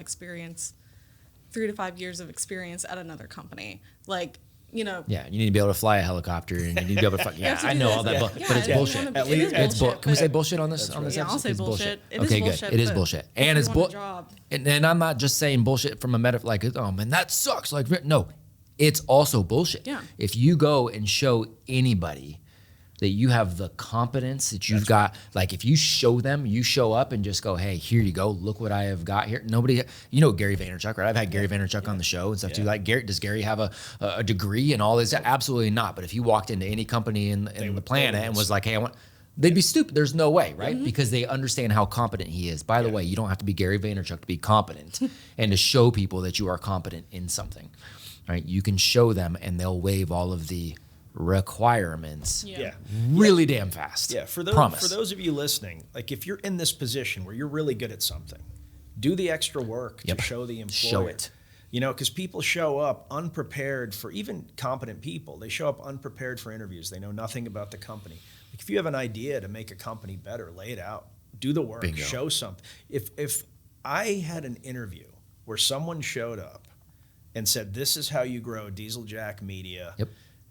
years of experience at another company. Like, you know. Yeah, you need to be able to fly a helicopter and you need to be able to. Yeah, I know all that, but it's bullshit. It is bullshit. Can we say bullshit on this? On this Yeah, I'll say It's bullshit. It is okay, bullshit, good. It is but bullshit, if and you it's want a job. And I'm not just saying bullshit from a metaphor like, oh man, that sucks. Like, no, it's also bullshit. Yeah. If you go and show anybody that you have the competence that you've got, like if you show them, you show up and just go, hey, here you go, look what I have got here. Nobody, you know Gary Vaynerchuk, right? I've had Gary Vaynerchuk on the show and stuff too. Like, does Gary have a degree and all this? Absolutely not. But if he walked into any company in the planet and was like, hey, they'd be stupid. There's no way, right? Because they understand how competent he is. By the way, you don't have to be Gary Vaynerchuk to be competent and to show people that you are competent in something, right? You can show them and they'll waive all of the requirements really damn fast. Yeah, for those of you listening, like if you're in this position where you're really good at something, do the extra work to show the employer. Show it. You know, because people show up unprepared for, even competent people, they show up unprepared for interviews. They know nothing about the company. Like if you have an idea to make a company better, lay it out. Do the work. Bingo. Show something. If I had an interview where someone showed up and said, this is how you grow Diesel Jack Media,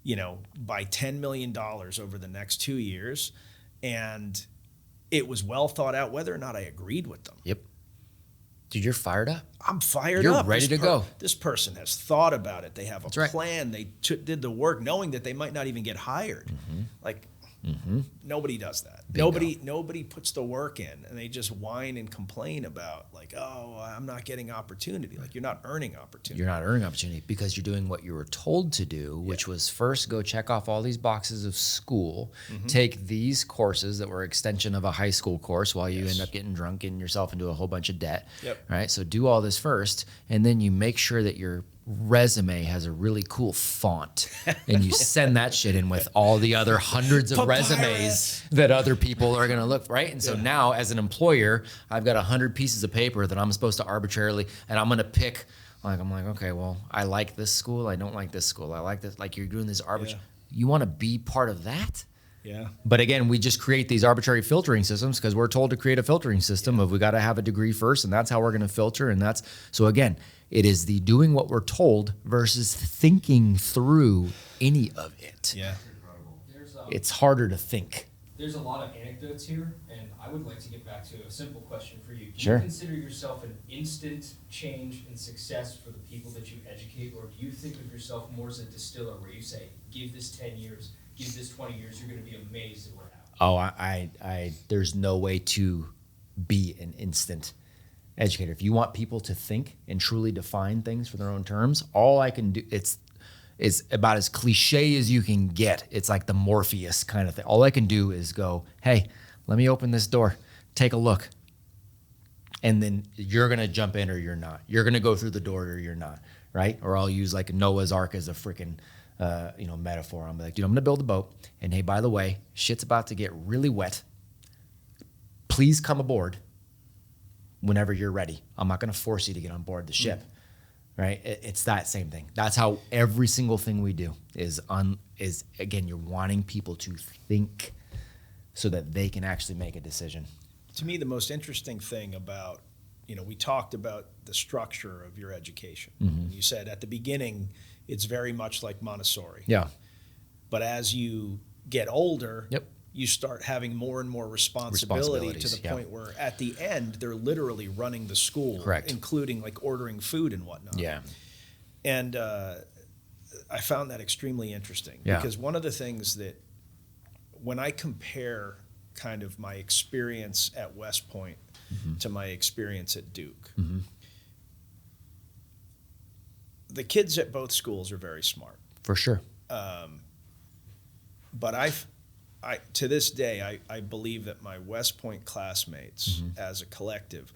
you know, by $10 million over the next 2 years, and it was well thought out, whether or not I agreed with them. Yep. Dude, you're fired up. I'm fired You're up. ready to go. This person has thought about it. They have a That's right. plan. They did the work knowing that they might not even get hired. Like, Nobody does that. Bingo. Nobody puts the work in, and they just whine and complain about like, oh, I'm not getting opportunity. Like, you're not earning opportunity. You're not earning opportunity because you're doing what you were told to do, which was first go check off all these boxes of school, take these courses that were extension of a high school course while you end up getting drunk, getting yourself into a whole bunch of debt. Right? So do all this first, and then you make sure that your resume has a really cool font, and you send that shit in with all the other hundreds of resumes that other people are going to look, right? And so now as an employer, I've got 100 pieces of paper that I'm supposed to arbitrarily, and I'm going to pick, like, I'm like, okay, well, I like this school. I don't like this school. I like this. Like, you're doing this arbitrary. You want to be part of that? Yeah. But again, we just create these arbitrary filtering systems because we're told to create a filtering system of we got to have a degree first, and that's how we're going to filter. And that's, so again, it is the doing what we're told versus thinking through any of it. Yeah. It's harder to think. There's a lot of anecdotes here, and I would like to get back to a simple question for you. Do Sure. you consider yourself an instant change and success for the people that you educate, or do you think of yourself more as a distiller where you say, give this 10 years, give this 20 years, you're going to be amazed at what happens? Oh, I there's no way to be an instant educator. If you want people to think and truly define things for their own terms, all I can do, it's about as cliche as you can get. It's like the Morpheus kind of thing. All I can do is go, hey, let me open this door, take a look. And then you're going to jump in or you're not. You're going to go through the door or you're not, right? Or I'll use like Noah's Ark as a freaking metaphor. I'm like, dude, I'm going to build a boat. And hey, by the way, shit's about to get really wet. Please come aboard whenever you're ready. I'm not going to force you to get on board the ship, right? It's that same thing. That's how every single thing we do is again, you're wanting people to think so that they can actually make a decision. To me, the most interesting thing about, we talked about the structure of your education. You said at the beginning, it's very much like Montessori. Yeah. But as you get older, Yep. you start having more and more responsibility to the point where at the end, they're literally running the school, Correct. including like ordering food and whatnot. Yeah. And I found that extremely interesting because one of the things that when I compare kind of my experience at West Point to my experience at Duke, the kids at both schools are very smart. For sure. But I to this day, I believe that my West Point classmates as a collective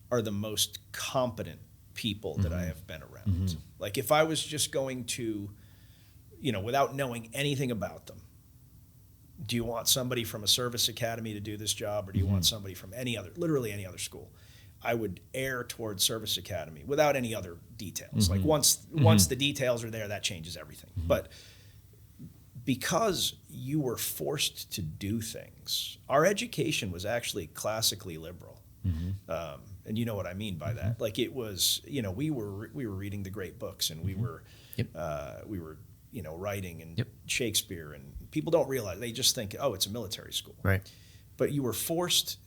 are the most competent people that I have been around. Like if I was just going to, without knowing anything about them, do you want somebody from a service academy to do this job or do you want somebody from literally any other school? I would err towards service academy without any other details. Like once the details are there, that changes everything. But because you were forced to do things, our education was actually classically liberal. And you know what I mean by that. Like it was, we were reading the great books and we were writing and Shakespeare, and people don't realize, they just think, oh, it's a military school. Right. But you were forced,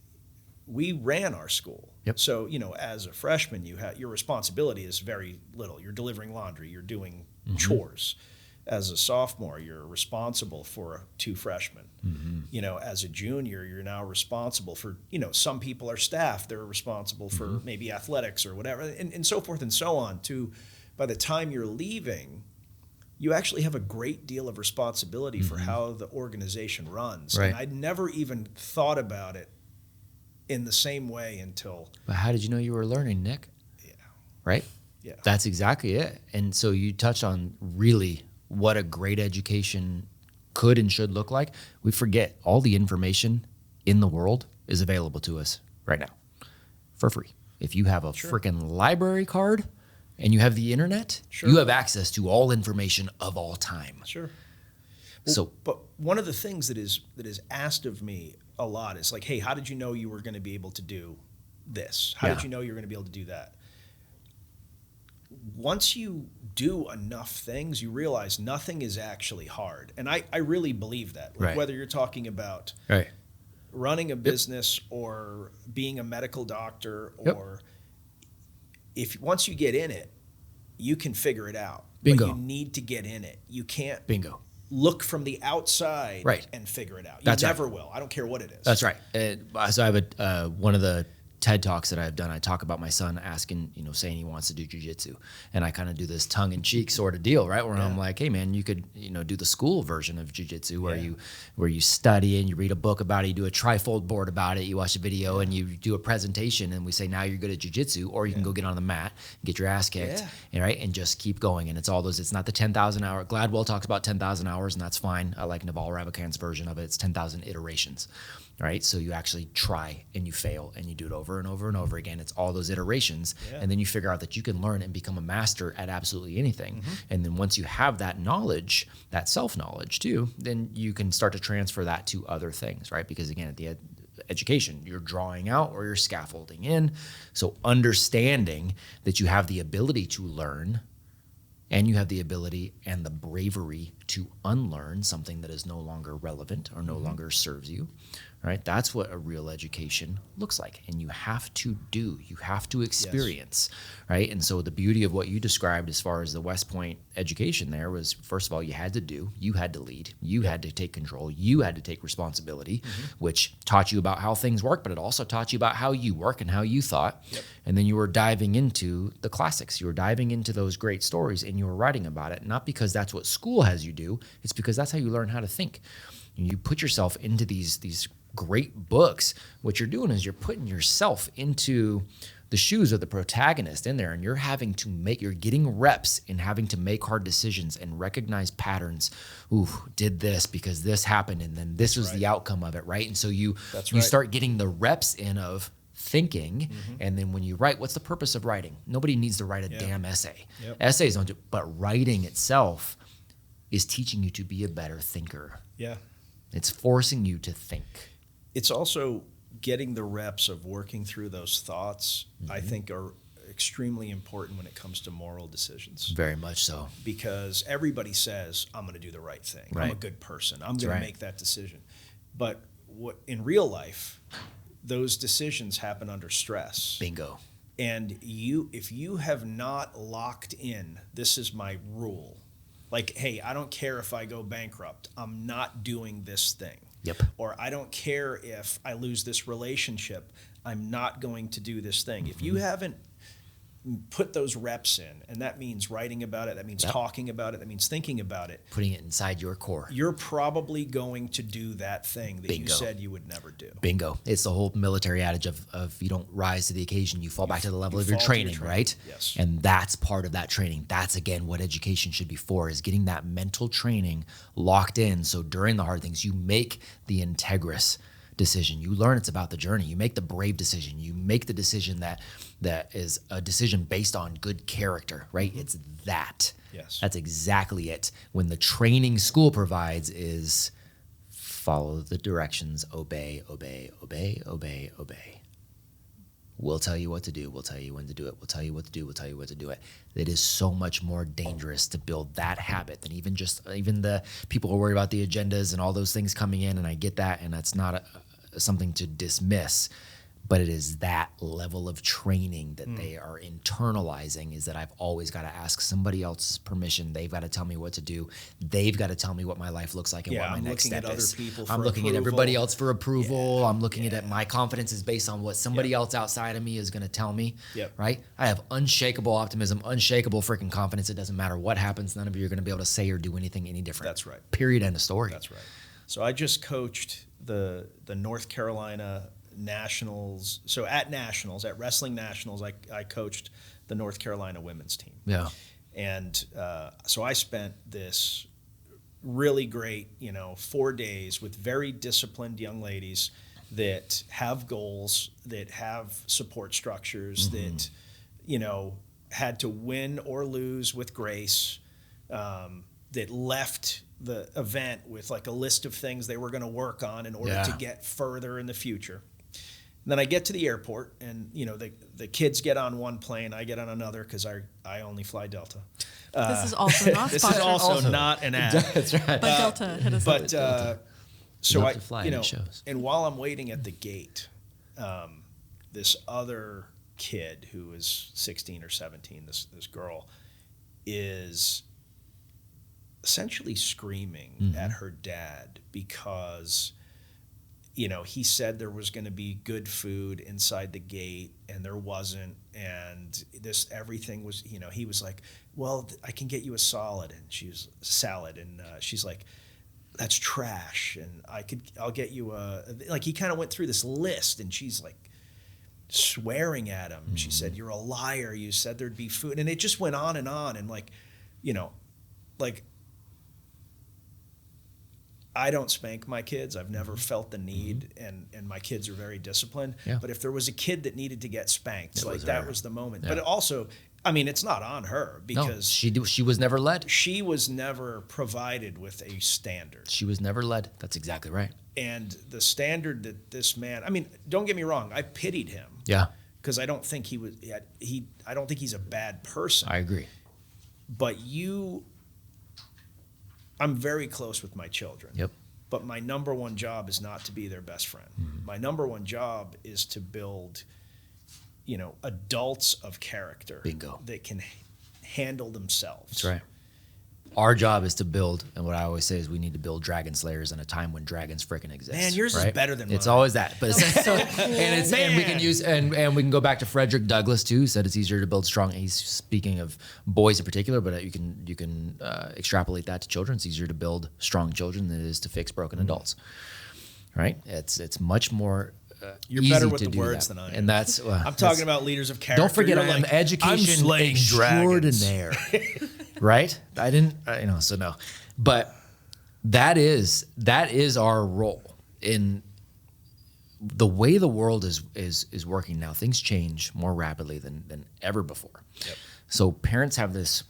we ran our school. So, as a freshman, your responsibility is very little. You're delivering laundry, you're doing chores. As a sophomore, you're responsible for 2 freshmen. As a junior, you're now responsible for, some people are staff, they're responsible for maybe athletics or whatever, and so forth and so on. By the time you're leaving, you actually have a great deal of responsibility for how the organization runs. Right. And I'd never even thought about it in the same way until... But how did you know you were learning, Nick? Yeah. Right? Yeah. That's exactly it. And so you touched on really what a great education could and should look like. We forget all the information in the world is available to us right now for free. If you have a freaking library card and you have the internet, you have access to all information of all time. Sure. Well, but one of the things that is asked of me a lot is like, hey, how did you know you were going to be able to do this? How did you know you were going to be able to do that? Once you do enough things, you realize nothing is actually hard. And I really believe that. Like whether you're talking about running a business or being a medical doctor or if once you get in it, you can figure it out. Bingo. But you need to get in it. You can't look from the outside Right. and figure it out. You That's right. never will. I don't care what it is. That's right. So I have one of the TED Talks that I've done. I talk about my son asking, saying he wants to do jiu-jitsu. And I kind of do this tongue-in-cheek sort of deal, right? Where I'm like, hey man, you could, do the school version of jiu-jitsu where you study and you read a book about it, you do a trifold board about it, you watch a video and you do a presentation and we say, now you're good at jiu-jitsu, or you can go get on the mat, get your ass kicked, right? And just keep going. And it's all those, it's not the 10,000 hour. Gladwell talks about 10,000 hours and that's fine. I like Naval Ravikant's version of it. It's 10,000 iterations. Right, so you actually try and you fail and you do it over and over and over again. It's all those iterations, and then you figure out that you can learn and become a master at absolutely anything. And then once you have that knowledge, that self-knowledge too, then you can start to transfer that to other things, right? Because again, at the education, you're drawing out or you're scaffolding in. So understanding that you have the ability to learn, and you have the ability and the bravery to unlearn something that is no longer relevant or no longer serves you, right? That's what a real education looks like. And you have to do, you have to experience, right? And so the beauty of what you described as far as the West Point education there was, first of all, you had to do, you had to lead, you had to take control, you had to take responsibility, which taught you about how things work, but it also taught you about how you work and how you thought. And then you were diving into the classics. You were diving into those great stories and you were writing about it, not because that's what school has you do, it's because that's how you learn how to think. You put yourself into these great books. What you're doing is you're putting yourself into the shoes of the protagonist in there, and you're getting reps in having to make hard decisions and recognize patterns. Ooh, did this because this happened, and then this was the outcome of it, right? And so you start getting the reps in of thinking, and then when you write, what's the purpose of writing? Nobody needs to write a damn essay. Essays don't do, but writing itself is teaching you to be a better thinker. It's forcing you to think. It's also getting the reps of working through those thoughts, I think, are extremely important when it comes to moral decisions. Very much so. Because everybody says, I'm going to do the right thing. I'm a good person. I'm going to make that decision. But what in real life, those decisions happen under stress. Bingo. And if you have not locked in, this is my rule. Like, hey, I don't care if I go bankrupt. I'm not doing this thing. Or I don't care if I lose this relationship. I'm not going to do this thing. If you haven't put those reps in, and that means writing about it, that means talking about it, that means thinking about it. Putting it inside your core. You're probably going to do that thing that you said you would never do. Bingo. It's the whole military adage of you don't rise to the occasion, you fall back to the level of your training, right? Yes. And that's part of that training. That's, again, what education should be for, is getting that mental training locked in. So during the hard things, you make the integrous decision. You learn it's about the journey. You make the brave decision. You make the decision that is a decision based on good character, right? It's that. Yes. That's exactly it. When the training school provides is follow the directions, obey, obey, obey, obey, obey. We'll tell you what to do. We'll tell you when to do it. We'll tell you what to do. We'll tell you what to do it. It is so much more dangerous to build that habit than even the people who worry about the agendas and all those things coming in. And I get that, and that's not something to dismiss. But it is that level of training that they are internalizing, is that I've always got to ask somebody else's permission. They've got to tell me what to do. They've got to tell me what my life looks like and what my next step is. I'm looking at everybody else for approval. I'm looking at it. My confidence is based on what somebody else outside of me is going to tell me, right? I have unshakable optimism, unshakable freaking confidence. It doesn't matter what happens. None of you are going to be able to say or do anything any different. That's right. Period. End of story. That's right. So I just coached the North Carolina Nationals. So at Wrestling Nationals, I coached the North Carolina women's team. Yeah. And so I spent this really great, 4 days with very disciplined young ladies that have goals, that have support structures, that, had to win or lose with grace, that left the event with like a list of things they were going to work on in order to get further in the future. And then I get to the airport, and the kids get on one plane, I get on another because I only fly Delta. This is also not this sponsored. is also not an ad. That's right. But Delta hit us up. But so Love to fly, and it shows. and while I'm waiting at the gate, this other kid who is 16 or 17, this girl is essentially screaming at her dad because, you know, he said there was going to be good food inside the gate and there wasn't. And everything was, you know, he was like, well, I can get you a salad. And she's like, that's trash. And I'll get you he kind of went through this list and she's like swearing at him. She said, you're a liar. You said there'd be food. And it just went on. And like, you know, like, I don't spank my kids. I've never felt the need, and my kids are very disciplined. Yeah. But if there was a kid that needed to get spanked, It was that her. was the moment. Yeah. But also, I mean, it's not on her because she was never led. she was never provided with a standard. She was never led. That's exactly right. And the standard that this man, I mean, don't get me wrong, I pitied him. Yeah, Because I don't think I don't think he's a bad person. I agree. But I'm very close with my children. Yep. But my number one job is not to be their best friend. My number one job is to build, you know, adults of character. Bingo. That can handle themselves. That's right. Our job is to build, and what I always say is we need to build dragon slayers in a time when dragons freaking exist. Man, yours is right? better than It's mine. always that. But and we can use and we can go back to Frederick Douglass too, who said it's easier to build strong. He's speaking of boys in particular, but you can extrapolate that to children. It's easier to build strong children than it is to fix broken adults. Right? It's much more. You're easy better with to the do words that. than I am. And that's I'm talking about leaders of character. Don't forget, You're I am like, education I'm slaying dragons. extraordinaire. Right? I didn't, so no. But that is our role in the way the world is working now. Things change more rapidly than ever before. Yep. So parents have this.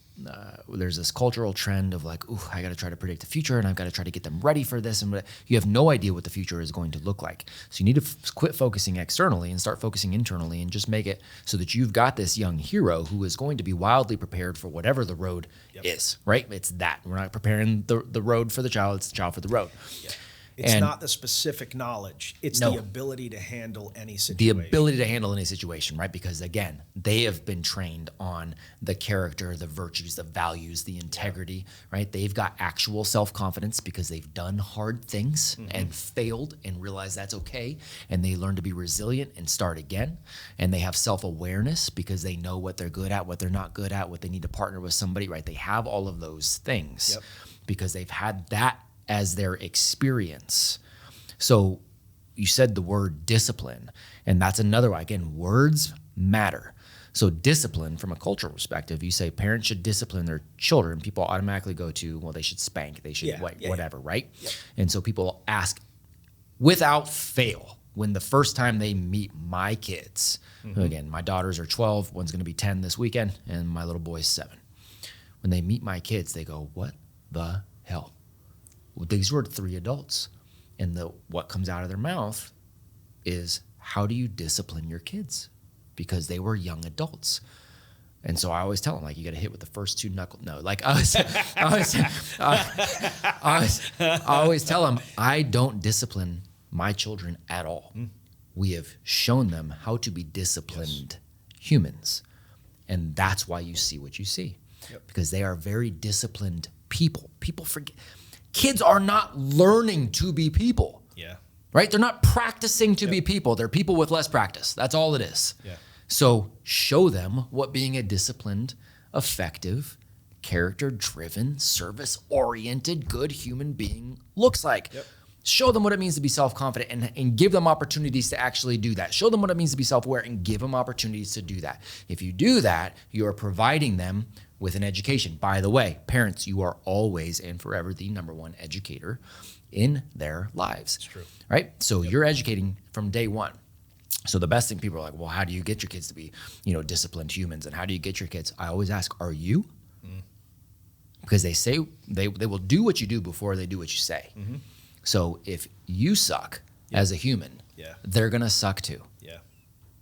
There's this cultural trend of like, ooh, I got to try to predict the future, and I've got to try to get them ready for this. And you have no idea what the future is going to look like. So you need to quit focusing externally and start focusing internally, and just make it so that you've got this young hero who is going to be wildly prepared for whatever the road is. Right? It's that we're not preparing the road for the child; it's the child for the road. Yeah. It's And- not the specific knowledge. It's No. the ability to handle any The situation. ability to handle any situation, right? Because again, they have been trained on the character, the virtues, the values, the integrity, right? They've got actual self-confidence because they've done hard things and failed and realized that's okay. And they learn to be resilient and start again. And they have self-awareness because they know what they're good at, what they're not good at, what they need to partner with somebody, right? They have all of those things because they've had that as their experience. So you said the word discipline, and that's another one. Again, words matter. So discipline from a cultural perspective, you say parents should discipline their children, people automatically go to, well, they should spank, they should whatever, right? Yep. And so people ask without fail, when the first time they meet my kids, again, my daughters are 12, one's gonna be 10 this weekend, and my little boy's 7. When they meet my kids, they go, what the hell? Well, these were 3 adults. And what comes out of their mouth is, how do you discipline your kids? Because they were young adults. And so I always tell them, like, you got to hit with the first 2 knuckles. No, like I always tell them, I don't discipline my children at all. We have shown them how to be disciplined humans. And that's why you see what you see. Because they are very disciplined people. People forget. Kids are not learning to be people. Yeah. Right? They're not practicing to be people. They're people with less practice. That's all it is. Yeah. So show them what being a disciplined, effective, character-driven, service-oriented, good human being looks like. Yep. Show them what it means to be self-confident and give them opportunities to actually do that. Show them what it means to be self-aware and give them opportunities to do that. If you do that, you are providing them with an education. By the way, parents, you are always and forever the number one educator in their lives. That's true. Right? So you're educating from day one. So the best thing, people are like, well, how do you get your kids to be, disciplined humans? And how do you get your kids? I always ask, are you? Because they say they will do what you do before they do what you say. So if you suck as a human, they're going to suck too. Yeah.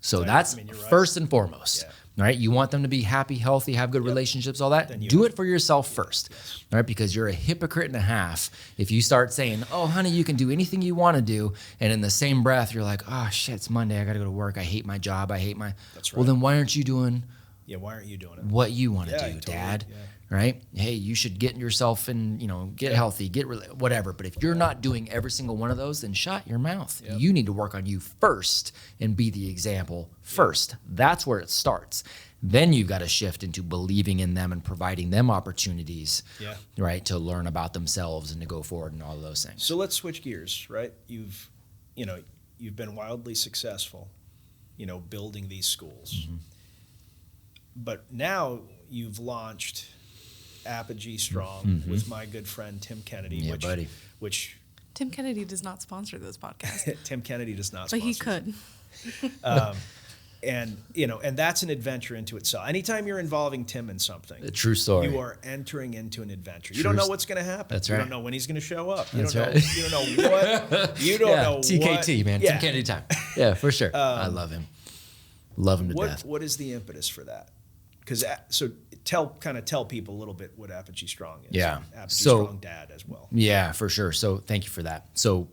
So Right. that's You're right. first and foremost, right? You want them to be happy, healthy, have good relationships, all that. Do it for yourself first, right? Because you're a hypocrite and a half if you start saying, oh, honey, you can do anything you want to do. And in the same breath, you're like, oh, shit, it's Monday. I got to go to work. I hate my job. I hate my... That's Well, right. then why aren't you doing Yeah, why aren't you doing it? what you want to Yeah, do, totally, Dad? yeah. right? Hey, you should get yourself in, get healthy, whatever. But if you're not doing every single one of those, then shut your mouth. Yep. You need to work on you first and be the example first. That's where it starts. Then you've got to shift into believing in them and providing them opportunities, right, to learn about themselves and to go forward and all of those things. So let's switch gears, right? You've been wildly successful, building these schools. Mm-hmm. But now you've launched Apogee Strong with my good friend Tim Kennedy, which Tim Kennedy does not sponsor this podcast. Tim Kennedy does not but sponsor. He could. And that's an adventure into itself. Anytime you're involving Tim in something, a true story, you are entering into an adventure. You don't know what's going to happen. That's right. You don't know when he's going to show up. You don't know what. You don't know TKT, what. man. Tim Kennedy time. Yeah, for sure. I love him. Love him to death. What is the impetus for that? Because tell people a little bit what Apogee Strong is. Yeah. Apogee Strong Dad as well. Yeah, for sure. So thank you for that. So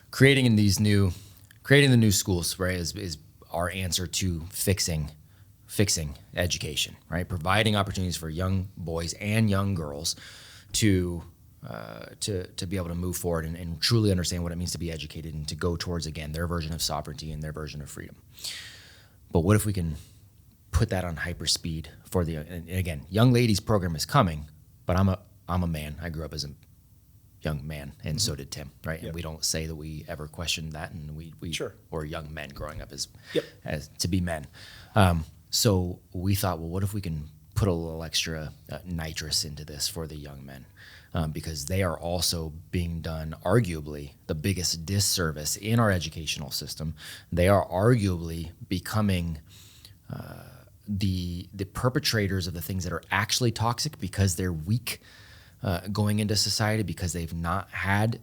creating the new schools, right, is our answer to fixing education, right? Providing opportunities for young boys and young girls to be able to move forward and truly understand what it means to be educated and to go towards, again, their version of sovereignty and their version of freedom. But what if we can put that on hyperspeed and again, young ladies program is coming, but I'm a man. I grew up as a young man, and so did Tim, right? Yep. And we don't say that we ever questioned that, and we were young men growing up as to be men. So we thought, well, what if we can put a little extra nitrous into this for the young men? Because they are also being done arguably the biggest disservice in our educational system. They are arguably becoming the perpetrators of the things that are actually toxic because they're weak going into society, because they've not had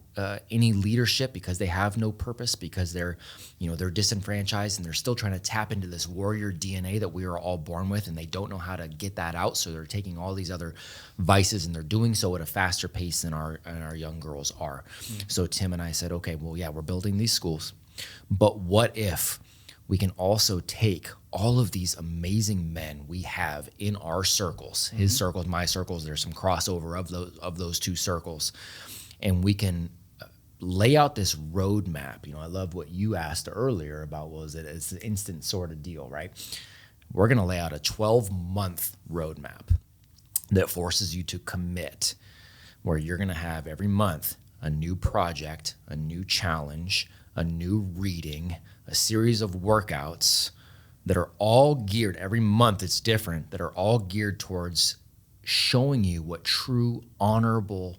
any leadership, because they have no purpose, because they're disenfranchised and they're still trying to tap into this warrior DNA that we are all born with, and they don't know how to get that out. So they're taking all these other vices and they're doing so at a faster pace than our young girls are. Mm-hmm. So Tim and I said, okay, well, yeah, we're building these schools, but what if we can also take all of these amazing men we have in our circles, his circles, my circles, there's some crossover of those two circles, and we can lay out this roadmap. I love what you asked earlier about, it's an instant sort of deal, right? We're going to lay out a 12-month roadmap that forces you to commit, where you're going to have every month a new project, a new challenge, a new reading, a series of workouts that are all geared, every month it's different, that are all geared towards showing you what true honorable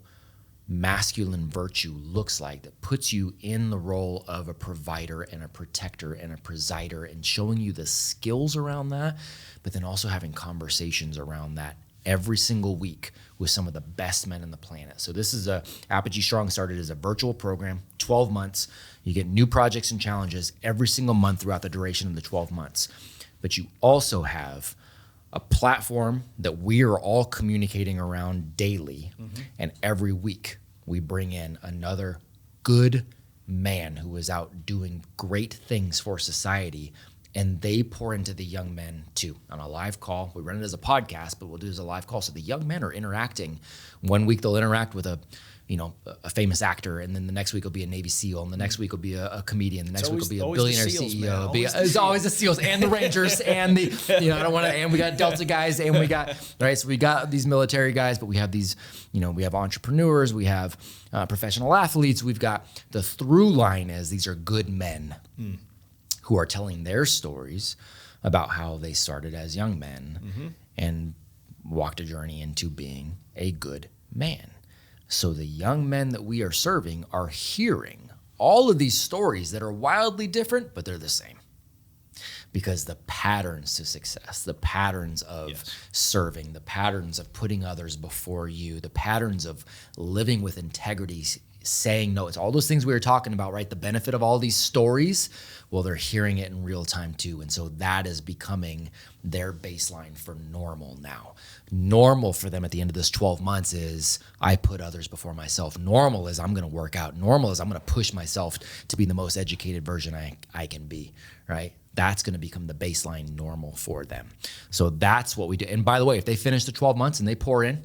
masculine virtue looks like, that puts you in the role of a provider and a protector and a presider, and showing you the skills around that, but then also having conversations around that every single week with some of the best men on the planet. So this is Apogee Strong started as a virtual program, 12 months. You get new projects and challenges every single month throughout the duration of the 12 months. But you also have a platform that we are all communicating around daily. Mm-hmm. And every week we bring in another good man who is out doing great things for society, and they pour into the young men too on a live call. We run it as a podcast, but we'll do it as a live call. So the young men are interacting. One week they'll interact with a famous actor, and then the next week will be a Navy SEAL, and the next week will be a comedian, the next week will be a billionaire CEO. It's always the SEALs and the Rangers and and we got Delta guys, and we got, right? So we got these military guys, but we have these, we have entrepreneurs, we have professional athletes. We've got the through line is these are good men who are telling their stories about how they started as young men and walked a journey into being a good man. So the young men that we are serving are hearing all of these stories that are wildly different, but they're the same. Because the patterns to success, the patterns of serving, the patterns of putting others before you, the patterns of living with integrity, saying no, it's all those things we were talking about, right? The benefit of all these stories, well, they're hearing it in real time too. And so that is becoming their baseline for normal now. Normal for them at the end of this 12 months is I put others before myself. Normal is I'm going to work out. Normal is I'm going to push myself to be the most educated version I can be, right? that's going to become the baseline normal for them. So that's what we do. And by the way, if they finish the 12 months and they pour in,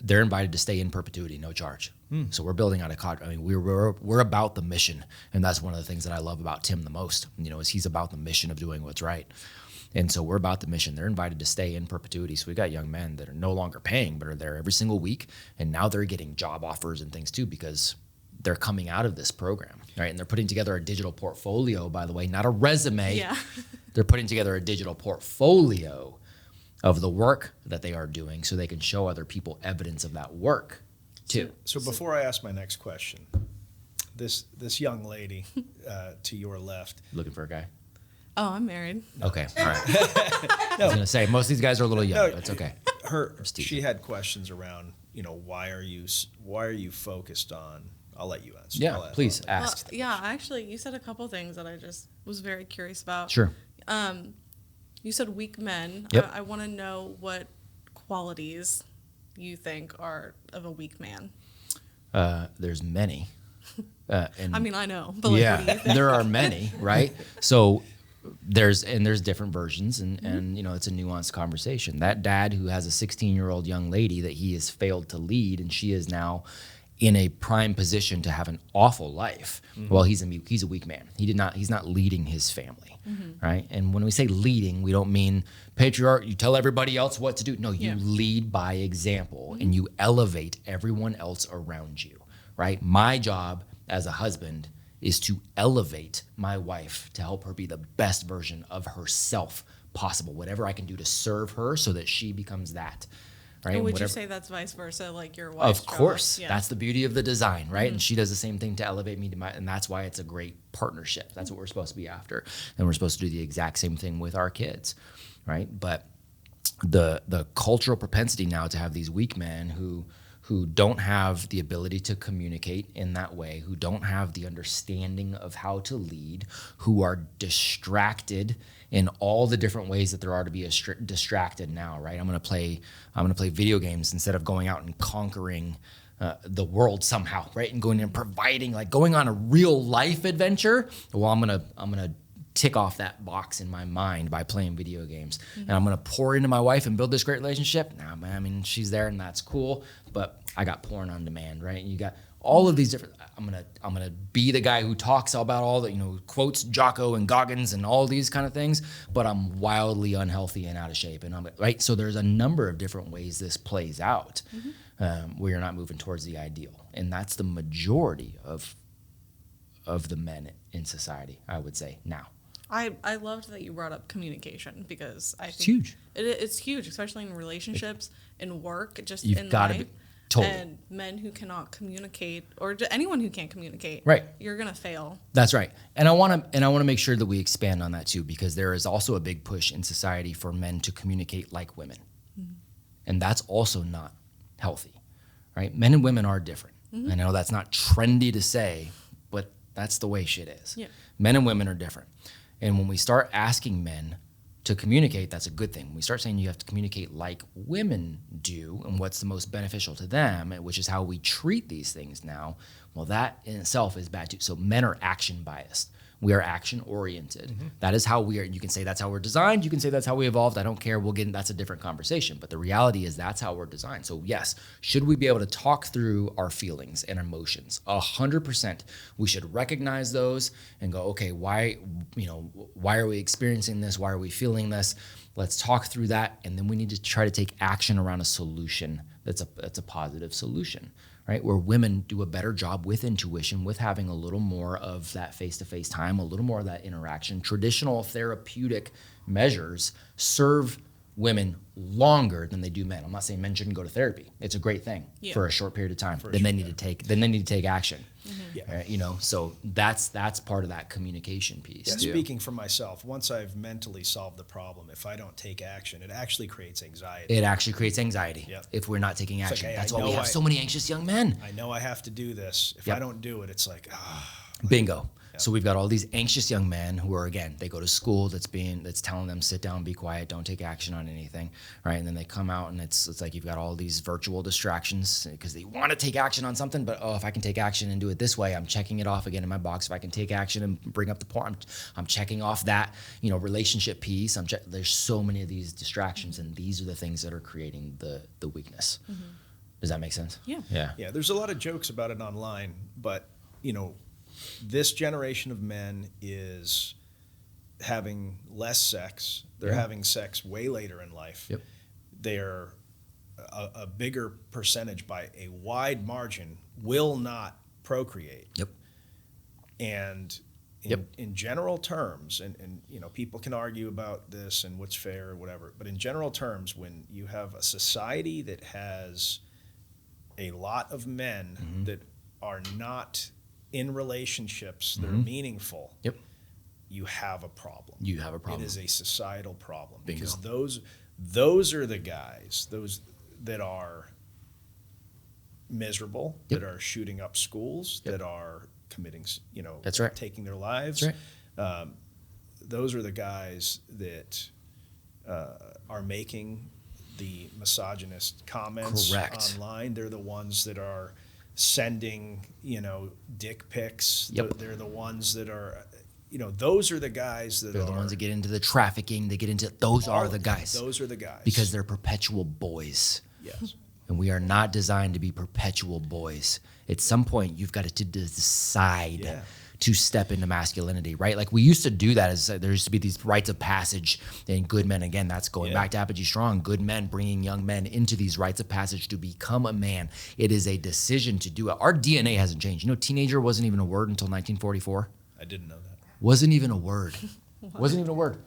they're invited to stay in perpetuity, no charge. So we're building out a cadre. I mean, we're about the mission, and that's one of the things that I love about Tim the most. Is he's about the mission of doing what's right, and so we're about the mission. They're invited to stay in perpetuity. So we got young men that are no longer paying, but are there every single week, and now they're getting job offers and things too because they're coming out of this program, right? And they're putting together a digital portfolio, by the way, not a resume. Yeah. They're putting together a digital portfolio of the work that they are doing so they can show other people evidence of that work too. So before I ask my next question, this young lady to your left. Looking for a guy? Oh, I'm married. Okay, all right. I was going to say, most of these guys are a little young, but it's okay. She had questions around, why are you focused on, I'll let you answer. Yeah, please ask. Yeah, actually, you said a couple things that I just was very curious about. Sure. You said weak men. Yep. I want to know what qualities you think are of a weak man. There's many. And I mean, I know, but what do you think? There are many, right? So there's different versions, and it's a nuanced conversation. That dad who has a 16-year-old young lady that he has failed to lead, and she is now in a prime position to have an awful life. Well, he's a weak man. He's not leading his family, right? And when we say leading, we don't mean patriarch. You tell everybody else what to do. No, you lead by example, and you elevate everyone else around you, right? My job as a husband is to elevate my wife to help her be the best version of herself possible. Whatever I can do to serve her so that she becomes that. Right? And would you say that's vice versa, like your wife? Of course. Yeah. That's the beauty of the design, right? And she does the same thing to elevate me and that's why it's a great partnership. That's what we're supposed to be after. And we're supposed to do the exact same thing with our kids, right? But the cultural propensity now to have these weak men who don't have the ability to communicate in that way, who don't have the understanding of how to lead, who are distracted in all the different ways that there are to be distracted now, right? I'm gonna play video games instead of going out and conquering the world somehow, right? And going and providing, like going on a real life adventure. Well, I'm gonna tick off that box in my mind by playing video games, and I'm gonna pour into my wife and build this great relationship. Nah, man, I mean, she's there and that's cool, but I got porn on demand, right? And you got all of these different. I'm gonna be the guy who talks about all the quotes Jocko and Goggins and all these kind of things, but I'm wildly unhealthy and out of shape, and I'm right. So there's a number of different ways this plays out where you're not moving towards the ideal, and that's the majority of the men in society, I would say now. I loved that you brought up communication because I think It's huge. It's huge, especially in relationships, in work, just You've in gotta life. be totally. And men who cannot communicate, or anyone who can't communicate, Right. you're gonna fail. That's right. And I want to make sure that we expand on that too, because there is also a big push in society for men to communicate like women. And that's also not healthy, right? Men and women are different. I know that's not trendy to say, but that's the way shit is. Yeah. Men and women are different. And when we start asking men to communicate, that's a good thing. When we start saying you have to communicate like women do and what's the most beneficial to them, which is how we treat these things now, well, that in itself is bad too. So men are action biased. We are action oriented. That is how we are. You can say that's how we're designed. You can say that's how we evolved. I don't care. We'll get in. That's a different conversation. But the reality is that's how we're designed. So yes, should we be able to talk through our feelings and emotions? 100%. We should recognize those and go, okay, why are we experiencing this? Why are we feeling this? Let's talk through that. And then we need to try to take action around a solution that's a positive solution. Right, where women do a better job with intuition, with having a little more of that face-to-face time, a little more of that interaction. Traditional therapeutic measures serve women longer than they do men. I'm not saying men shouldn't go to therapy. It's a great thing for a short period of time. Then they need to take action. So that's part of that communication piece. Yeah, speaking for myself, once I've mentally solved the problem, if I don't take action, it actually creates anxiety. If we're not taking action. Like, that's why we have so many anxious young men. I know I have to do this. If I don't do it, it's like, Bingo. So we've got all these anxious young men who are, again, they go to school that's telling them sit down, be quiet, don't take action on anything, right? And then they come out and it's like you've got all these virtual distractions because they want to take action on something, but if I can take action and do it this way, I'm checking it off again in my box. If I can take action and bring up the point, I'm checking off that, relationship piece. There's so many of these distractions, and these are the things that are creating the weakness. Mm-hmm. Does that make sense? Yeah. Yeah, there's a lot of jokes about it online, but, this generation of men is having less sex. They're having sex way later in life. Yep. They're a bigger percentage by a wide margin will not procreate. Yep. And in general terms, and people can argue about this and what's fair or whatever, but in general terms, when you have a society that has a lot of men mm-hmm. that are not in relationships that are meaningful, Yep. you have a problem. You have a problem. It is a societal problem. Bingo. Because those are the guys, those that are miserable, Yep. that are shooting up schools, Yep. that are committing, That's right. taking their lives. That's right. Those are the guys that are making the misogynist comments Correct. online. They're the ones that are sending, dick pics. Yep. They're the ones that are, those are the guys that They're are the ones that get into the trafficking. Those are the guys. Those are the guys. Because they're perpetual boys. Yes. And we are not designed to be perpetual boys. At some point, you've got to decide to step into masculinity, right? Like we used to do that. There used to be these rites of passage and good men. Again, that's going back to Apogee Strong. Good men bringing young men into these rites of passage to become a man. It is a decision to do it. Our DNA hasn't changed. Teenager wasn't even a word until 1944. I didn't know that. Wasn't even a word. Wasn't even a word.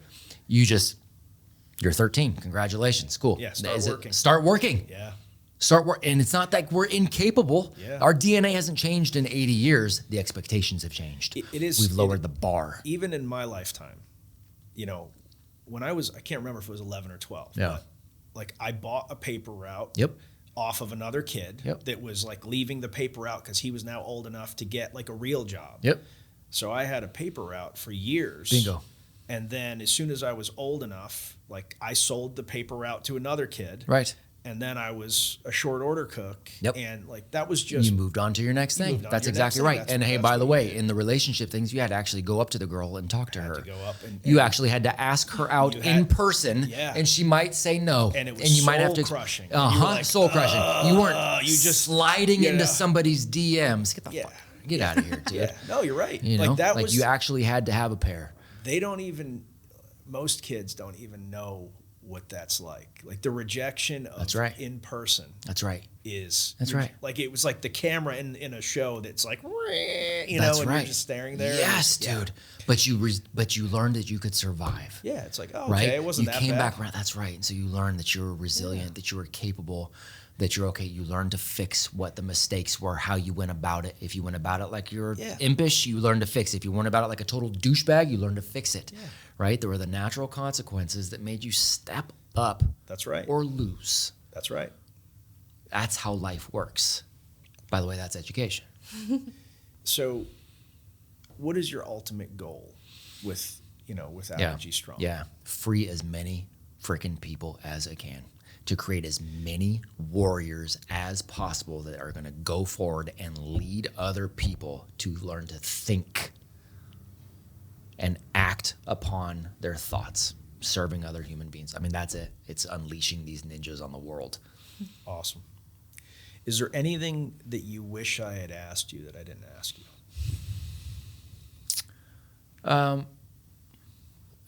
You're 13. Congratulations. Cool. Yeah, start working. Start working. Yeah. And it's not like we're incapable. Yeah. Our DNA hasn't changed in 80 years. The expectations have changed. It is. We've lowered the bar. Even in my lifetime, when I can't remember if it was 11 or 12. Yeah. But like I bought a paper route. Yep. Off of another kid. Yep. That was like leaving the paper route because he was now old enough to get like a real job. Yep. So I had a paper route for years. Bingo. And then as soon as I was old enough, like I sold the paper route to another kid. Right. And then I was a short order cook. Yep. And like that was just. You moved on to your next thing. That's exactly right. And hey, by the way, in the relationship things, you had to actually go up to the girl and talk to her. to go up and you actually had to ask her out in person, Yeah. and she might say no. And it was you might have to soul-crushing. You Uh were huh. like, Soul crushing. You weren't you just sliding get into out. somebody's DMs. Get the Yeah. fuck. Get out of here, dude. Yeah. No, you're right. You know, like that was. you actually had to have a pair. Most kids don't even know what that's like. Like the rejection of That's right. in person That's right. is. That's right. Like it was like the camera in a show that's like, and That's you're right. just staring there. Yes, and, dude. But you learned that you could survive. Yeah, it's like, oh, Right? okay, it wasn't you that came bad. back around. That's right. And so you learned that you were resilient, that you were capable, that you're okay. You learned to fix what the mistakes were, how you went about it. If you went about it like you're impish, you learned to fix it. If you went about it like a total douchebag, you learned to fix it. Yeah. Right? There were the natural consequences that made you step up That's right. or lose. That's right. That's how life works. By the way, that's education. So, what is your ultimate goal with Apogee Strong? Yeah. Free as many freaking people as I can to create as many warriors as possible that are going to go forward and lead other people to learn to think and act upon their thoughts, serving other human beings. I mean, that's it. It's unleashing these ninjas on the world. Awesome. Is there anything that you wish I had asked you that I didn't ask you?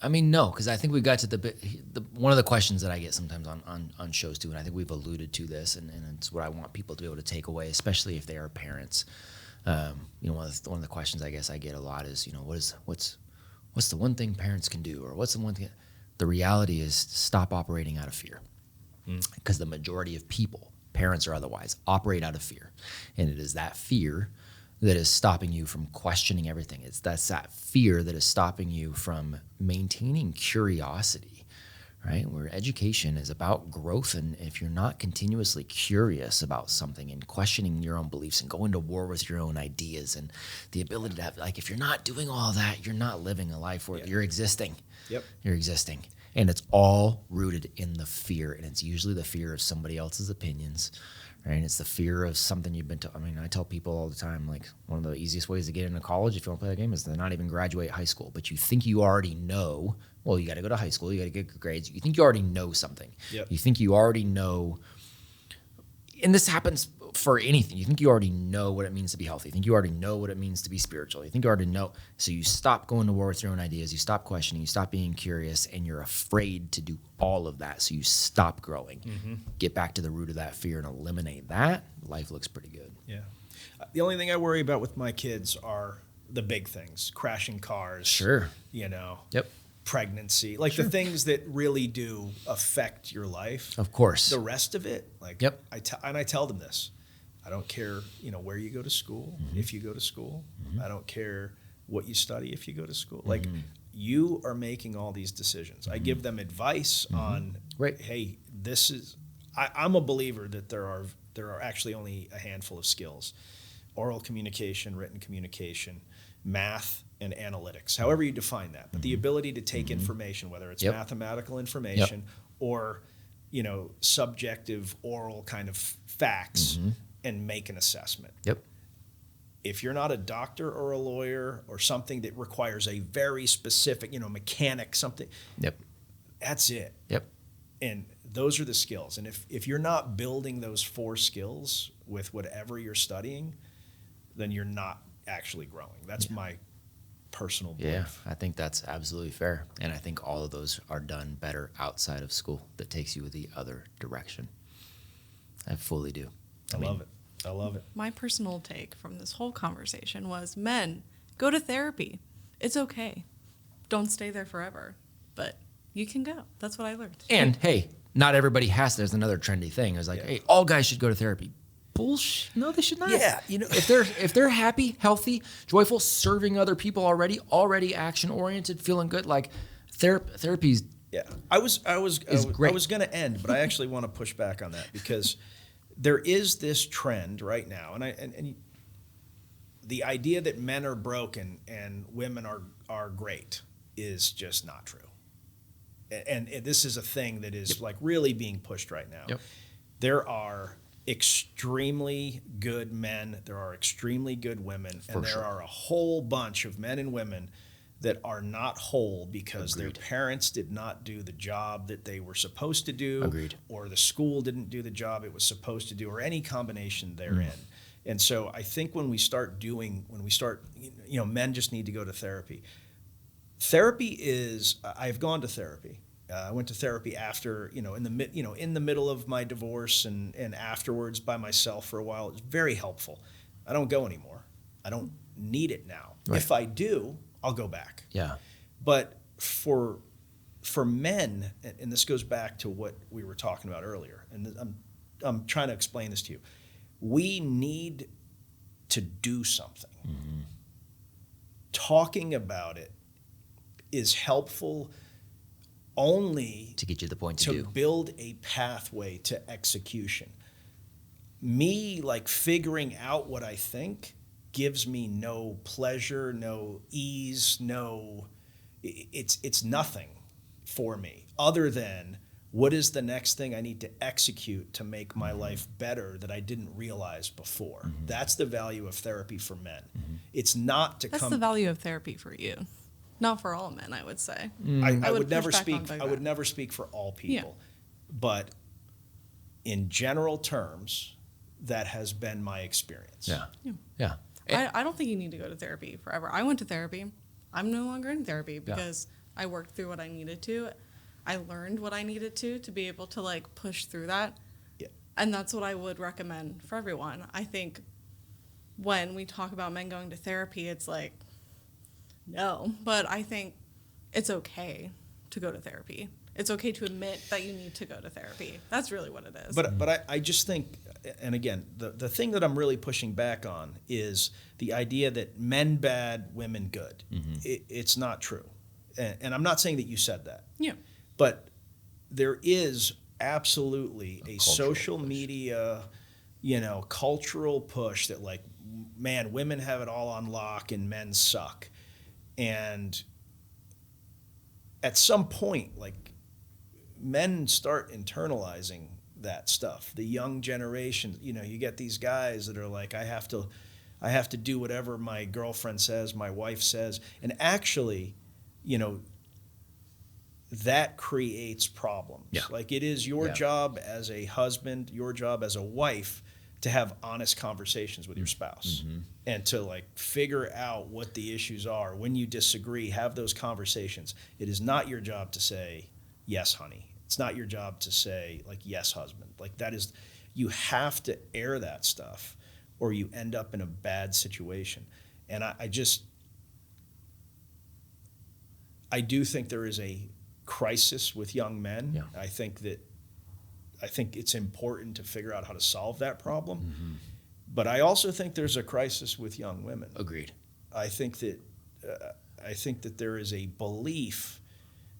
I mean, no, because I think we got to the one of the questions that I get sometimes on shows too, and I think we've alluded to this, and it's what I want people to be able to take away, especially if they are parents. One of the questions I guess I get a lot is, what's the one thing parents can do, or what's the one thing? The reality is stop operating out of fear, because the majority of people, parents or otherwise, operate out of fear, and it is that fear that is stopping you from questioning everything. That's that fear that is stopping you from maintaining curiosity, right? Where education is about growth. And if you're not continuously curious about something and questioning your own beliefs and going to war with your own ideas and the ability to have, like, if you're not doing all that, you're not living a life where you're existing. Yep. You're existing. And it's all rooted in the fear. And it's usually the fear of somebody else's opinions, right? It's the fear of something you've been I mean, I tell people all the time, like, one of the easiest ways to get into college, if you want to play that game, is to not even graduate high school. But you think you already know, well, you got to go to high school, you got to get good grades. You think you already know something. Yep. You think you already know, and this happens for anything. You think you already know what it means to be healthy. You think you already know what it means to be spiritual. You think you already know. So you stop going to war with your own ideas. You stop questioning. You stop being curious, and you're afraid to do all of that. So you stop growing. Get back to the root of that fear and eliminate that. Life looks pretty good. Yeah. The only thing I worry about with my kids are the big things: crashing cars. Sure. Yep. Pregnancy, like the things that really do affect your life. Of course. The rest of it, like, Yep. I tell them this: I don't care, where you go to school, if you go to school. I don't care what you study if you go to school. Like, you are making all these decisions. I give them advice on, Right. hey, this is. I'm a believer that there are actually only a handful of skills: oral communication, written communication, math, and analytics, however you define that. But the ability to take information, whether it's mathematical information or, subjective oral kind of facts, and make an assessment. Yep. If you're not a doctor or a lawyer or something that requires a very specific, mechanic, something, Yep. that's it. Yep. And those are the skills. And if you're not building those 4 skills with whatever you're studying, then you're not actually growing. That's my personal belief. Yeah, I think that's absolutely fair. And I think all of those are done better outside of school that takes you the other direction. I fully do. I love it. I love it. My personal take from this whole conversation was, men, go to therapy. It's okay. Don't stay there forever, but you can go. That's what I learned. And hey, not everybody has to. There's another trendy thing. It's like, hey, all guys should go to therapy. Bullshit. No, they should not. Yeah, if they're happy, healthy, joyful, serving other people already action oriented, feeling good, like therapy's. Yeah, I was great. I was going to end, but I actually want to push back on that because there is this trend right now, and the idea that men are broken and women are great is just not true. And this is a thing that is like really being pushed right now. Yep. There are extremely good men, there are extremely good women, and there are a whole bunch of men and women that are not whole because their parents did not do the job that they were supposed to do, or the school didn't do the job it was supposed to do, or any combination therein. And so I think when we start, men just need to go to therapy. Therapy is, I've gone to therapy. I went to therapy after, in the middle of my divorce and afterwards by myself for a while. It's very helpful. I don't go anymore. I don't need it now. Right. If I do, I'll go back. Yeah. But for men, and this goes back to what we were talking about earlier, and I'm trying to explain this to you. We need to do something. Talking about it is helpful only to get you the point to build a pathway to execution. Me figuring out what I think gives me no pleasure, no ease, it's nothing for me other than what is the next thing I need to execute to make my life better that I didn't realize before. That's the value of therapy for men. It's not to That's the value of therapy for you. Not for all men, I would say. I would never speak for all people. But in general terms, that has been my experience. Yeah. I don't think you need to go to therapy forever. I went to therapy. I'm no longer in therapy because I worked through what I needed to. I learned what I needed to be able to push through that. Yeah. And that's what I would recommend for everyone. I think when we talk about men going to therapy, it's no, but I think it's okay to go to therapy. It's okay to admit that you need to go to therapy. That's really what it is. But I just think, and again, the thing that I'm really pushing back on is the idea that men bad, women good. It's not true. And I'm not saying that you said that. Yeah. But there is absolutely a social push. media, cultural push that like, man, women have it all on lock and men suck. And at some point, like, men start internalizing that stuff. The young generation, you get these guys that are like, I have to do whatever my girlfriend says, my wife says. And actually, that creates problems. Yeah. Like, it is your job as a husband, your job as a wife to have honest conversations with your spouse and to like figure out what the issues are. When you disagree, have those conversations. It is not your job to say, yes, honey. It's not your job to say like, yes, husband. Like, that is, you have to air that stuff or you end up in a bad situation. And I do think there is a crisis with young men. Yeah. I think it's important to figure out how to solve that problem. But I also think there's a crisis with young women. Agreed. I think that there is a belief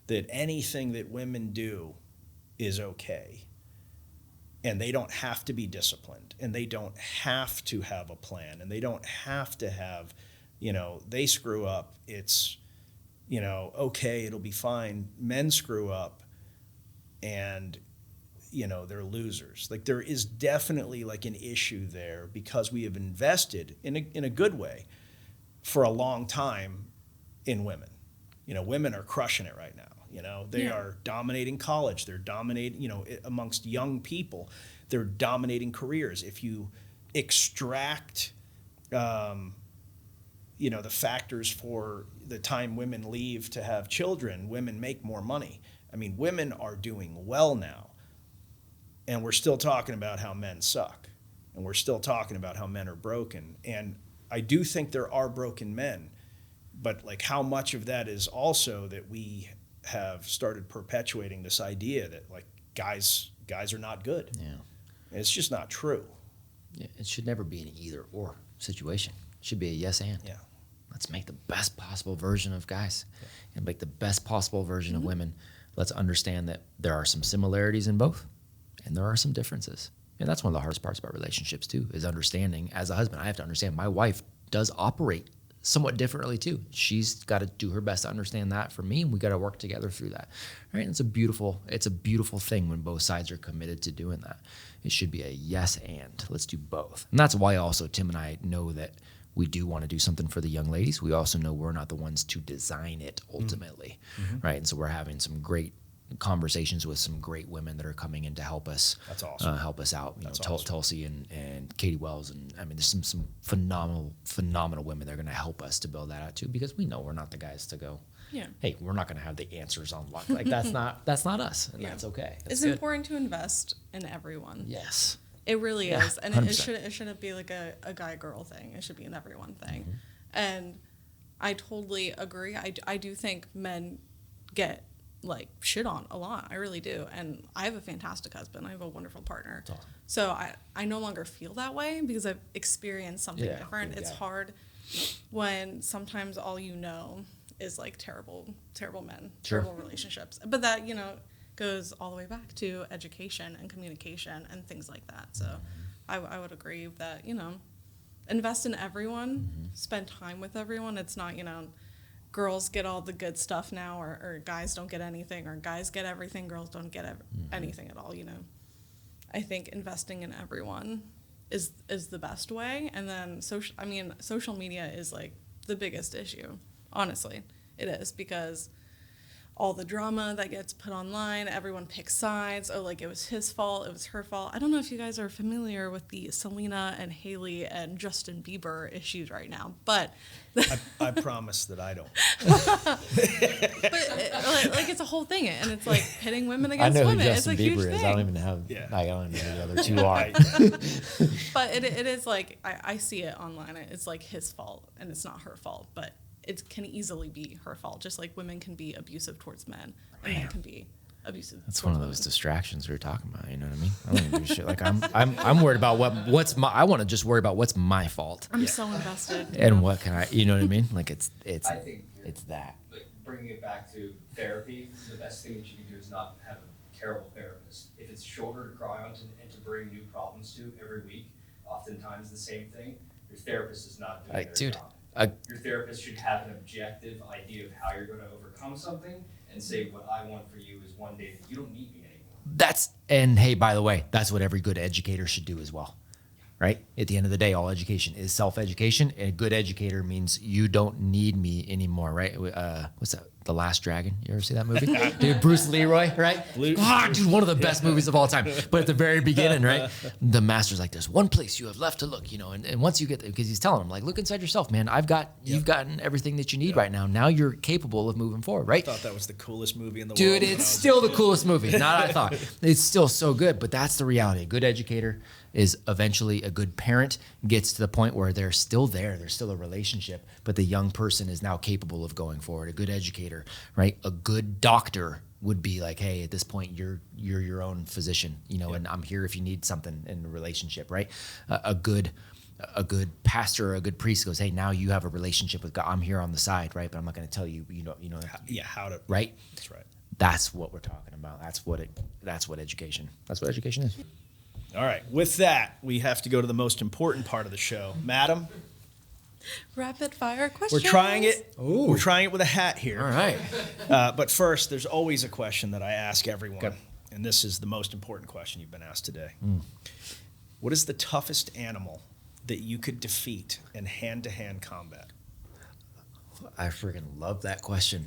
that anything that women do is okay. And they don't have to be disciplined, and they don't have to have a plan, and they don't have to have, they screw up, it's, okay, it'll be fine. Men screw up and, they're losers. Like, there is definitely like an issue there because we have invested in a good way for a long time in women. Women are crushing it right now. They are dominating college. They're dominating, amongst young people, they're dominating careers. If you extract, the factors for the time women leave to have children, women make more money. I mean, women are doing well now. And we're still talking about how men suck. And we're still talking about how men are broken. And I do think there are broken men. But like, how much of that is also that we have started perpetuating this idea that like guys are not good. Yeah. And it's just not true. Yeah, it should never be an either or situation. It should be a yes and. Yeah. Let's make the best possible version of guys and make the best possible version of women. Let's understand that there are some similarities in both and there are some differences. And that's one of the hardest parts about relationships too, is understanding. As a husband, I have to understand my wife does operate somewhat differently too. She's got to do her best to understand that for me, and we got to work together through that. Right? And it's a beautiful thing when both sides are committed to doing that. It should be a yes and. Let's do both. And that's why also Tim and I know that we do want to do something for the young ladies. We also know we're not the ones to design it ultimately. Right? And so we're having some great conversations with some great women that are coming in to help us. That's awesome. Help us out. That's awesome. Tulsi and Katie Wells, and I mean, there's some phenomenal women that are going to help us to build that out too, because we know we're not the guys to go. Yeah. Hey, we're not going to have the answers on lock. Like that's not us, and that's okay. That's it's good. important to invest in everyone. Yes. It really Yeah, is, and 100%. it shouldn't be like a guy-girl thing. It should be an everyone thing. And I totally agree. I do think men get like shit on a lot. I really do. And I have a fantastic husband. I have a wonderful partner. Awesome. So I no longer feel that way because I've experienced something different. Yeah. It's hard when sometimes all you know is like terrible men, terrible relationships. But that, goes all the way back to education and communication and things like that. So I would agree that, invest in everyone, spend time with everyone. It's not, girls get all the good stuff now, or guys don't get anything, or guys get everything, girls don't get anything at all. I think investing in everyone is the best way. And then social media is like the biggest issue. Honestly, it is, because all the drama that gets put online, everyone picks sides. Oh, like it was his fault, it was her fault. I don't know if you guys are familiar with the Selena and Hailey and Justin Bieber issues right now, but I promise that I don't. But like it's a whole thing, and it's like pitting women against women. It's a huge thing. I don't even know who the other two are. But it is like I see it online. It's like his fault, and it's not her fault, but it can easily be her fault. Just like women can be abusive towards men, and men can be abusive. That's one of those distractions we were talking about. You know what I mean? I don't even do shit. Like I'm worried about what's my. I want to just worry about what's my fault. I'm so invested. And what can I? You know what I mean? Like it's I think it's that. like bringing it back to therapy, the best thing that you can do is not have a terrible therapist. If it's a shoulder to cry on and to bring new problems to every week, oftentimes the same thing, your therapist is not doing their job. Your therapist should have an objective idea of how you're going to overcome something and say, what I want for you is one day that you don't need me anymore. And hey, by the way, that's what every good educator should do as well. Right? At the end of the day, all education is self-education. And a good educator means you don't need me anymore, right? What's that? The Last Dragon. You ever see that movie? Dude, Bruce Leroy, right? Dude, one of the best movies of all time. But at the very beginning, right? The master's like, there's one place you have left to look, and once you get there, because he's telling him, like, look inside yourself, man. You've gotten everything that you need right now. Now you're capable of moving forward, right? I thought that was the coolest movie in the Dude, world. Dude, it's still the coolest movie. Not I thought. It's still so good, but that's the reality. A good educator is eventually a good parent, gets to the point where they're still there, there's still a relationship, but the young person is now capable of going forward. A good educator, right? A good doctor would be like, hey, at this point, you're your own physician, and I'm here if you need something in the relationship, right? A good pastor or a good priest goes, hey, now you have a relationship with God. I'm here on the side, right? But I'm not going to tell you, how to. Right? That's right. That's what we're talking about. That's what education is. All right. With that, we have to go to the most important part of the show. Madam? Rapid fire questions. We're trying it. Ooh. We're trying it with a hat here. All right. But first, there's always a question that I ask everyone. Okay. And this is the most important question you've been asked today. What is the toughest animal that you could defeat in hand-to-hand combat? I freaking love that question.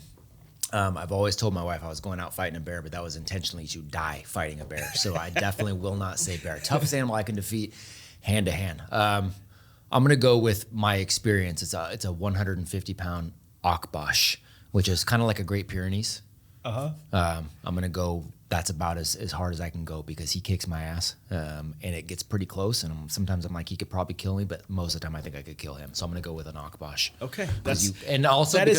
I've always told my wife I was going out fighting a bear, but that was intentionally to die fighting a bear. So I definitely will not say bear. Toughest animal I can defeat hand to hand. I'm going to go with my experience. It's a 150-pound Akbash, which is kind of like a Great Pyrenees. I'm going to go. That's about as hard as I can go because he kicks my ass, and it gets pretty close. And sometimes I'm like, he could probably kill me, but most of the time I think I could kill him. So I'm going to go with an Akbash. Okay, because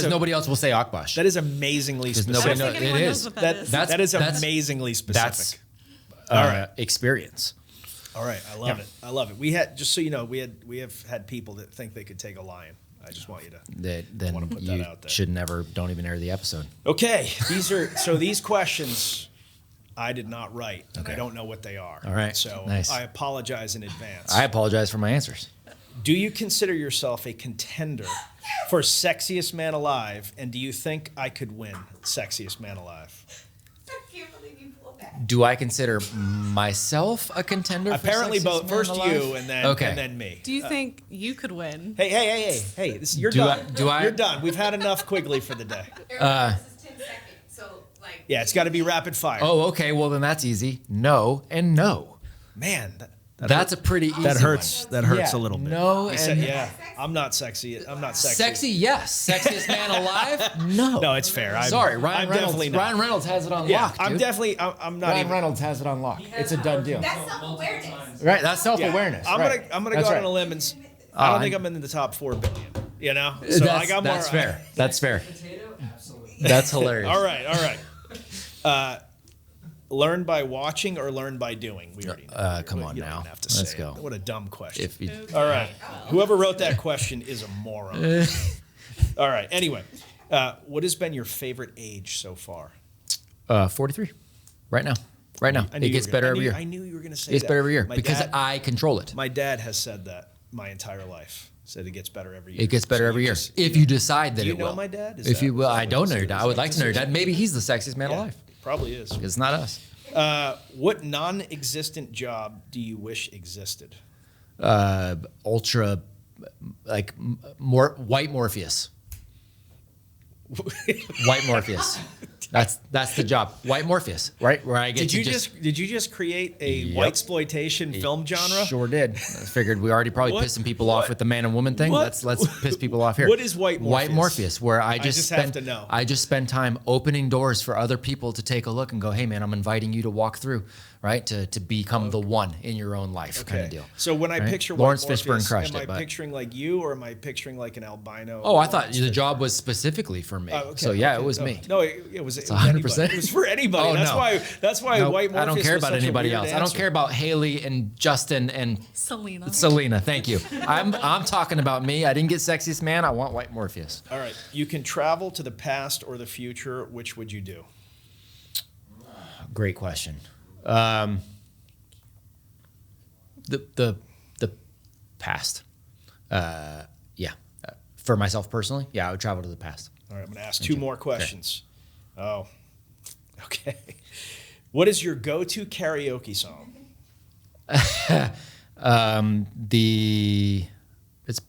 nobody else will say Akbash. That is amazingly specific. Nobody knows. It is. That is amazingly specific. All right, experience. All right, I love it. I love it. We had, just so you know, we have had people that think they could take a lion. I just want you to then want to put you that out there. Should never. Don't even air the episode. Okay, these questions I did not write, and I don't know what they are. All right. So nice. I apologize in advance. I apologize for my answers. Do you consider yourself a contender for Sexiest Man Alive, and do you think I could win Sexiest Man Alive? I can't believe you pulled that. Do I consider myself a contender? Apparently, for both. Sexiest First Man Alive? you, and then me. Do you think you could win? Hey! You're done. Do I? You're done. We've had enough Quigley for the day. This is 10 seconds, so like. Yeah, it's got to be rapid fire. Oh, okay. Well, then that's easy. No and no. Man, that's a pretty easy. That hurts. one. That hurts Yeah, a little bit. No and yeah. I'm not sexy. I'm not sexy. Sexy, yes. Sexiest man alive? No. No, it's fair. Sorry, I'm Ryan Reynolds. definitely not. Ryan Reynolds has it on Yeah, lock. I'm dude. definitely. I'm not Ryan even. Reynolds has it on lock. It's a done deal. That's self-awareness. Right, that's Yeah. self-awareness. I'm right. gonna That's go out right. on a limb and. I don't think I'm in the top 4 billion. You know, so That's fair. That's fair. Potato? Absolutely. That's hilarious. All right. Learn by watching or learn by doing? We already know. Come on You don't now. even have to Let's say go. it. What a dumb question. If you, All right. Whoever wrote that question is a moron. All right. Anyway, what has been your favorite age so far? 43. Right now. Right now. I knew It you gets were better gonna- every year. I knew you were going to say It gets that. better every year My because dad- I control it. My dad has said that my entire life. Said it gets better every year. It gets better So every you year. just- If you decide that Do you it know will. my dad? Is If that- you will, is that I don't what know it your is? dad. I would like to know your dad. Maybe he's the sexiest man Yeah, alive. probably is. It's not us. What non-existent job do you wish existed? Ultra, like more white Morpheus. White Morpheus. That's the job. White Morpheus, right? Where I get Did you just create a Yep. whitesploitation film genre? Sure did. I figured we already probably What? pissing people off What? with the man and woman thing. What? Let's piss people off here. What is white White Morpheus? Morpheus, where I just just spend have to know. I just spend time opening doors for other people to take a look and go, hey man, I'm inviting you to walk through, right? To become the one in your own life, kind of deal. So when I Right? picture Lawrence White Fishburne Morpheus, crushed am it, I but- picturing like you, or am I picturing like an albino? Oh, I thought Lawrence the Fishburne? job was specifically for me. Oh, okay, So yeah, okay. it was No, me. No, it was 100%. anybody. It was for anybody. Oh, that's no. why. That's why Nope, White Morpheus. I don't care was about such a anybody weird else. I don't answer. care about Haley and Justin and Selena. Selena. Thank you. I'm talking about me. I didn't get sexiest man. I want White Morpheus. All right, you can travel to the past or the future. Which would you do? Great question. The past. Yeah. For myself personally, I would travel to the past. All right, I'm going to ask two more questions. Okay. Oh, okay. What is your go-to karaoke song? It's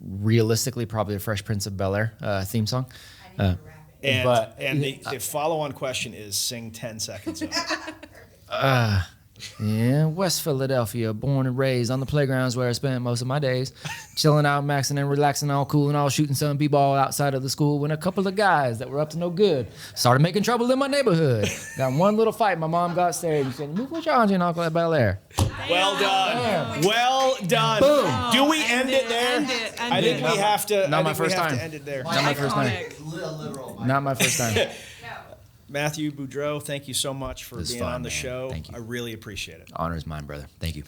realistically probably the Fresh Prince of Bel-Air theme song. I need to wrap it. And the follow-on question is sing 10 seconds of it. Yeah, West Philadelphia, born and raised on the playgrounds where I spent most of my days, chilling out, maxing and relaxing, all cool and all shooting some b-ball outside of the school when a couple of guys that were up to no good started making trouble in my neighborhood. Got one little fight. My mom got scared and said, "Move with your auntie and uncle at Bel Air." Well done. Well done. Boom. Do we end it there? End it. I think we have to. Not my I think we first have time. to end it there. Not my first time. Iconic. Not my first time. No. Matthew Beaudreau, thank you so much for This is being fun, on the man. show. Thank you. I really appreciate it. Honor is mine, brother. Thank you.